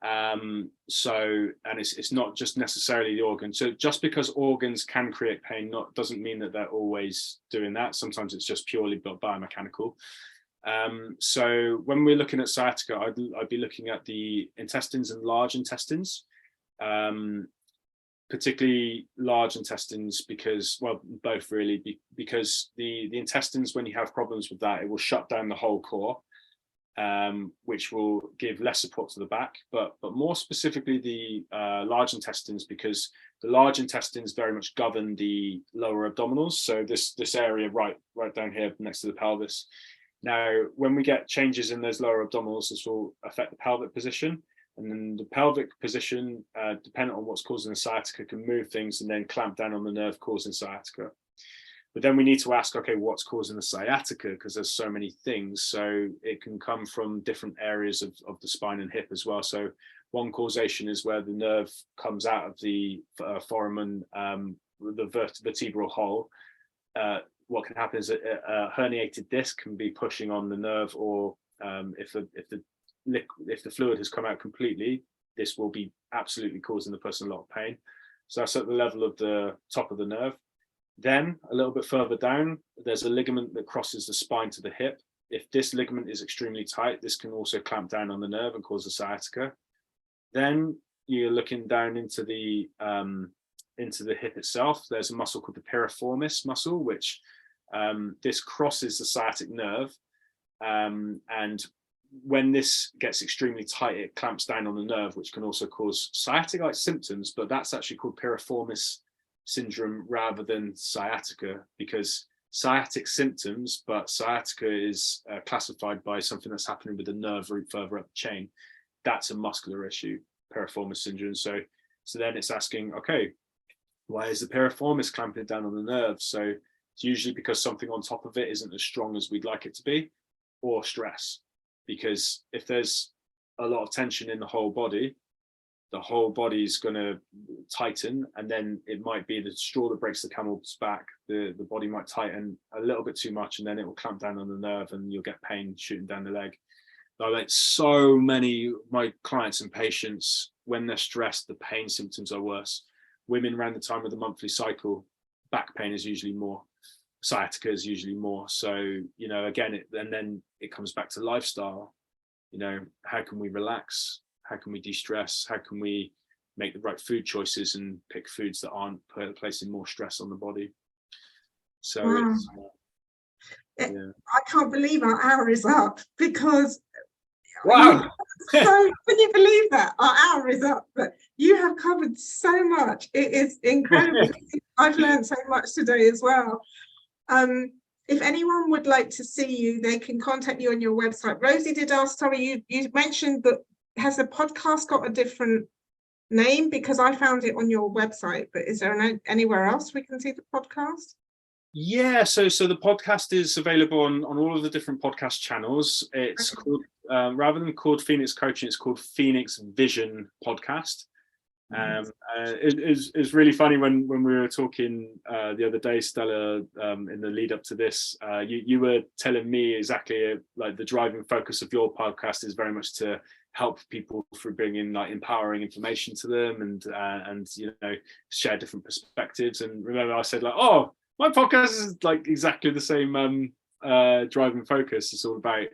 and it's not just necessarily the organ. So just because organs can create pain doesn't mean that they're always doing that. Sometimes it's just purely biomechanical. So when we're looking at sciatica, I'd be looking at the intestines and large intestines, particularly large intestines, because, well, both really, because the intestines, when you have problems with that, it will shut down the whole core. Which will give less support to the back, but more specifically the large intestines, because the large intestines very much govern the lower abdominals. So this area right down here next to the pelvis. Now, when we get changes in those lower abdominals, this will affect the pelvic position, and then the pelvic position, depending on what's causing the sciatica, can move things and then clamp down on the nerve causing sciatica. But then we need to ask, okay, what's causing the sciatica? Because there's so many things. So it can come from different areas of the spine and hip as well. So one causation is where the nerve comes out of the foramen, the vertebral hole. What can happen is a herniated disc can be pushing on the nerve, or if the fluid has come out completely, this will be absolutely causing the person a lot of pain. So that's at the level of the top of the nerve. Then a little bit further down, there's a ligament that crosses the spine to the hip. If this ligament is extremely tight, this can also clamp down on the nerve and cause a sciatica. Then you're looking down into the hip itself. There's a muscle called the piriformis muscle, which this crosses the sciatic nerve. And when this gets extremely tight, it clamps down on the nerve, which can also cause sciatic-like symptoms, but that's actually called piriformis syndrome rather than sciatica, because sciatic symptoms, but sciatica is classified by something that's happening with the nerve root further up the chain. That's a muscular issue, piriformis syndrome. So then it's asking, okay, why is the piriformis clamping down on the nerve? So it's usually because something on top of it isn't as strong as we'd like it to be, or stress. Because if there's a lot of tension in the whole body is going to tighten, and then it might be the straw that breaks the camel's back. The body might tighten a little bit too much, and then it will clamp down on the nerve, and you'll get pain shooting down the leg. Like so many of my clients and patients, when they're stressed, the pain symptoms are worse. Women around the time of the monthly cycle, back pain is usually more, sciatica is usually more. So, again, and then it comes back to lifestyle. How can we relax? How can we de-stress? How can we make the right food choices and pick foods that aren't placing more stress on the body? So wow. Yeah. I can't believe our hour is up, because wow. So can you believe that our hour is up? But you have covered so much. It is incredible. I've learned so much today as well. if anyone would like to see you, they can contact you on your website. Rosie did ask, sorry, you mentioned that, has the podcast got a different name? Because I found it on your website, but is there anywhere else we can see the podcast? Yeah, so the podcast is available on all of the different podcast channels. It's called, rather than called Phoenix Coaching, it's called Phoenix Vision Podcast. It's really funny when we were talking the other day, Stella, in the lead up to this, you were telling me exactly like the driving focus of your podcast is very much to help people through bringing like empowering information to them and you know, share different perspectives. And remember I said like, oh, my podcast is like exactly the same driving focus. It's all about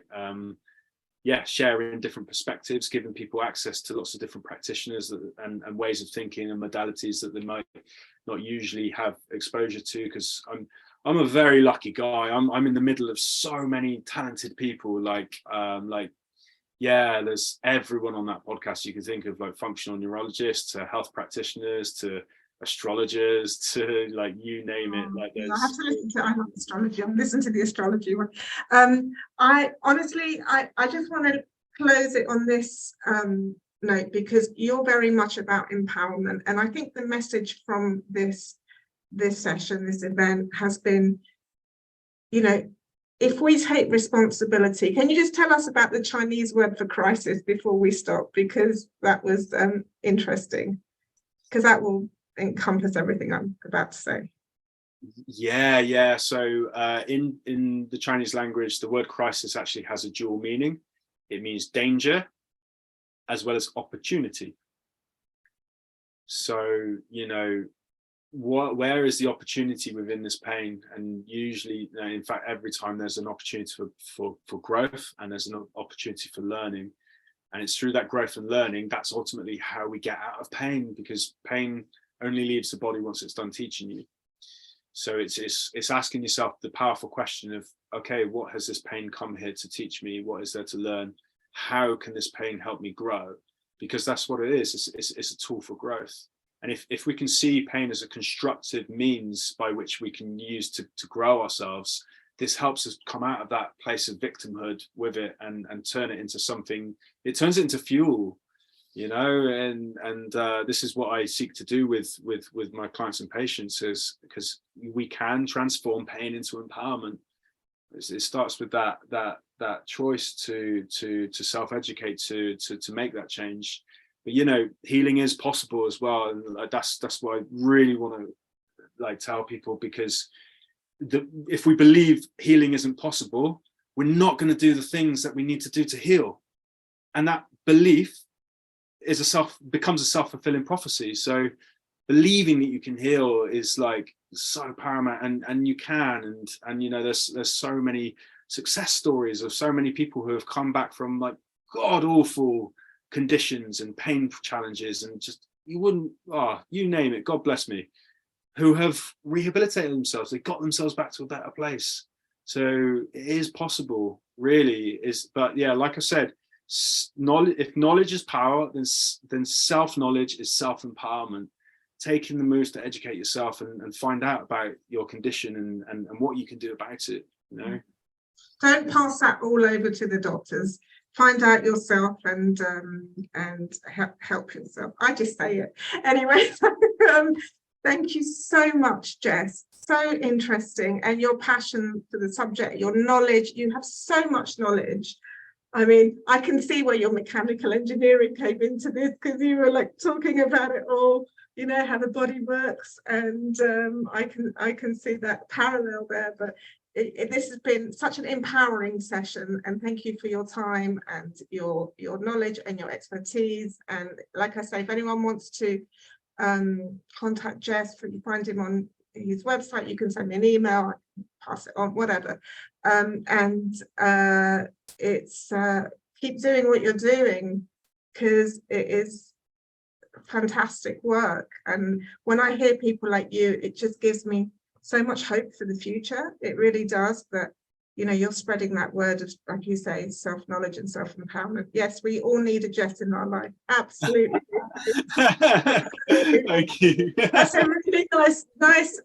sharing different perspectives, giving people access to lots of different practitioners and ways of thinking and modalities that they might not usually have exposure to. Because I'm a very lucky guy. I'm in the middle of so many talented people. There's everyone on that podcast you can think of, like functional neurologists to health practitioners to astrologers to like you name it. Like I have to listen to, I love astrology. I'm listening to the astrology one. I honestly just want to close it on this note, because you're very much about empowerment, and I think the message from this session, this event, has been, you know, if we take responsibility. Can you just tell us about the Chinese word for crisis before we stop, because that was interesting, because that will encompass everything I'm about to say. Yeah. So in the Chinese language, the word crisis actually has a dual meaning. It means danger as well as opportunity. So, you know, where is the opportunity within this pain? And usually, in fact, every time there's an opportunity for growth, and there's an opportunity for learning. And it's through that growth and learning, that's ultimately how we get out of pain, because pain only leaves the body once it's done teaching you. So it's asking yourself the powerful question of, okay, what has this pain come here to teach me? What is there to learn? How can this pain help me grow? Because that's what it is. It's a tool for growth. And if we can see pain as a constructive means by which we can use to grow ourselves, this helps us come out of that place of victimhood with it and turn it into something. It turns it into fuel, you know, and this is what I seek to do with my clients and patients, is because we can transform pain into empowerment. It starts with that choice to self-educate, to make that change. But you know, healing is possible as well, and that's what I really want to like tell people, because if we believe healing isn't possible, we're not going to do the things that we need to do to heal, and that belief becomes a self-fulfilling prophecy. So believing that you can heal is like so paramount, and you can, and you know, there's so many success stories of so many people who have come back from like god awful conditions and pain challenges, and just you name it, God bless me, who have rehabilitated themselves. They got themselves back to a better place. So it is possible, really is. But yeah, like I said, if knowledge is power, then self-knowledge is self-empowerment. Taking the moves to educate yourself and find out about your condition and what you can do about it, you know. Don't pass that all over to the doctors. Find out yourself and help yourself. I just say it anyway. Thank you so much, Jess. So interesting, and your passion for the subject, your knowledge. You have so much knowledge. I mean, I can see where your mechanical engineering came into this, because you were like talking about it all, you know, how the body works, and I can see that parallel there. But this has been such an empowering session, and thank you for your time and your knowledge and your expertise. And like I say, if anyone wants to contact Jess, you find him on his website, you can send me an email, pass it on, whatever. It's keep doing what you're doing, because it is fantastic work. And when I hear people like you, it just gives me so much hope for the future. It really does. That, you know, you're spreading that word of, like you say, self-knowledge and self-empowerment. Yes, we all need a Jess in our life. Absolutely. Thank you. That's a really nice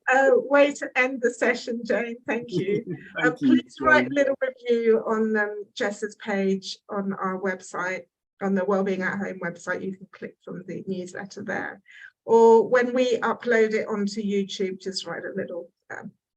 way to end the session, Jane. Thank you. Thank you, Please write a Jane. little review on Jess's page on our website, on the Wellbeing at Home website. You can click from the newsletter there, or when we upload it onto YouTube, just write a little,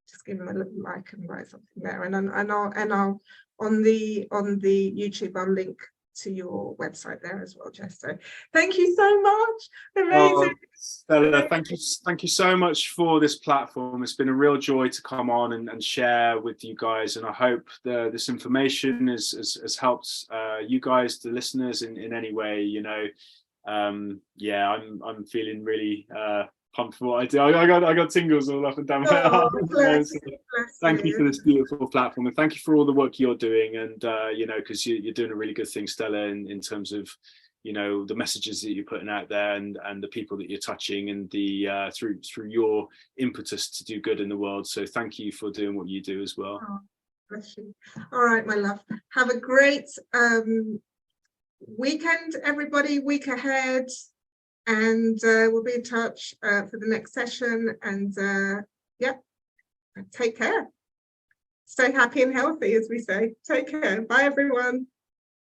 just give them a little like and write something there. And I'll on the YouTube, I'll link to your website there as well, Jess. So thank you so much. Amazing. Stella, thank you so much for this platform. It's been a real joy to come on and share with you guys, and I hope this information has helped you guys, the listeners, in any way. You know, yeah, I'm feeling really pumped for what I do. I got tingles all up and down my arm. Thank you for this beautiful platform, and thank you for all the work you're doing. And you know, because you're doing a really good thing, Stella, in terms of, you know, the messages that you're putting out there, and the people that you're touching, and the through your impetus to do good in the world. So thank you for doing what you do as well. Oh, bless you. All right, my love. Have a great weekend, everybody. Week ahead. And we'll be in touch for the next session. And yeah, take care. Stay happy and healthy, as we say. Take care. Bye, everyone.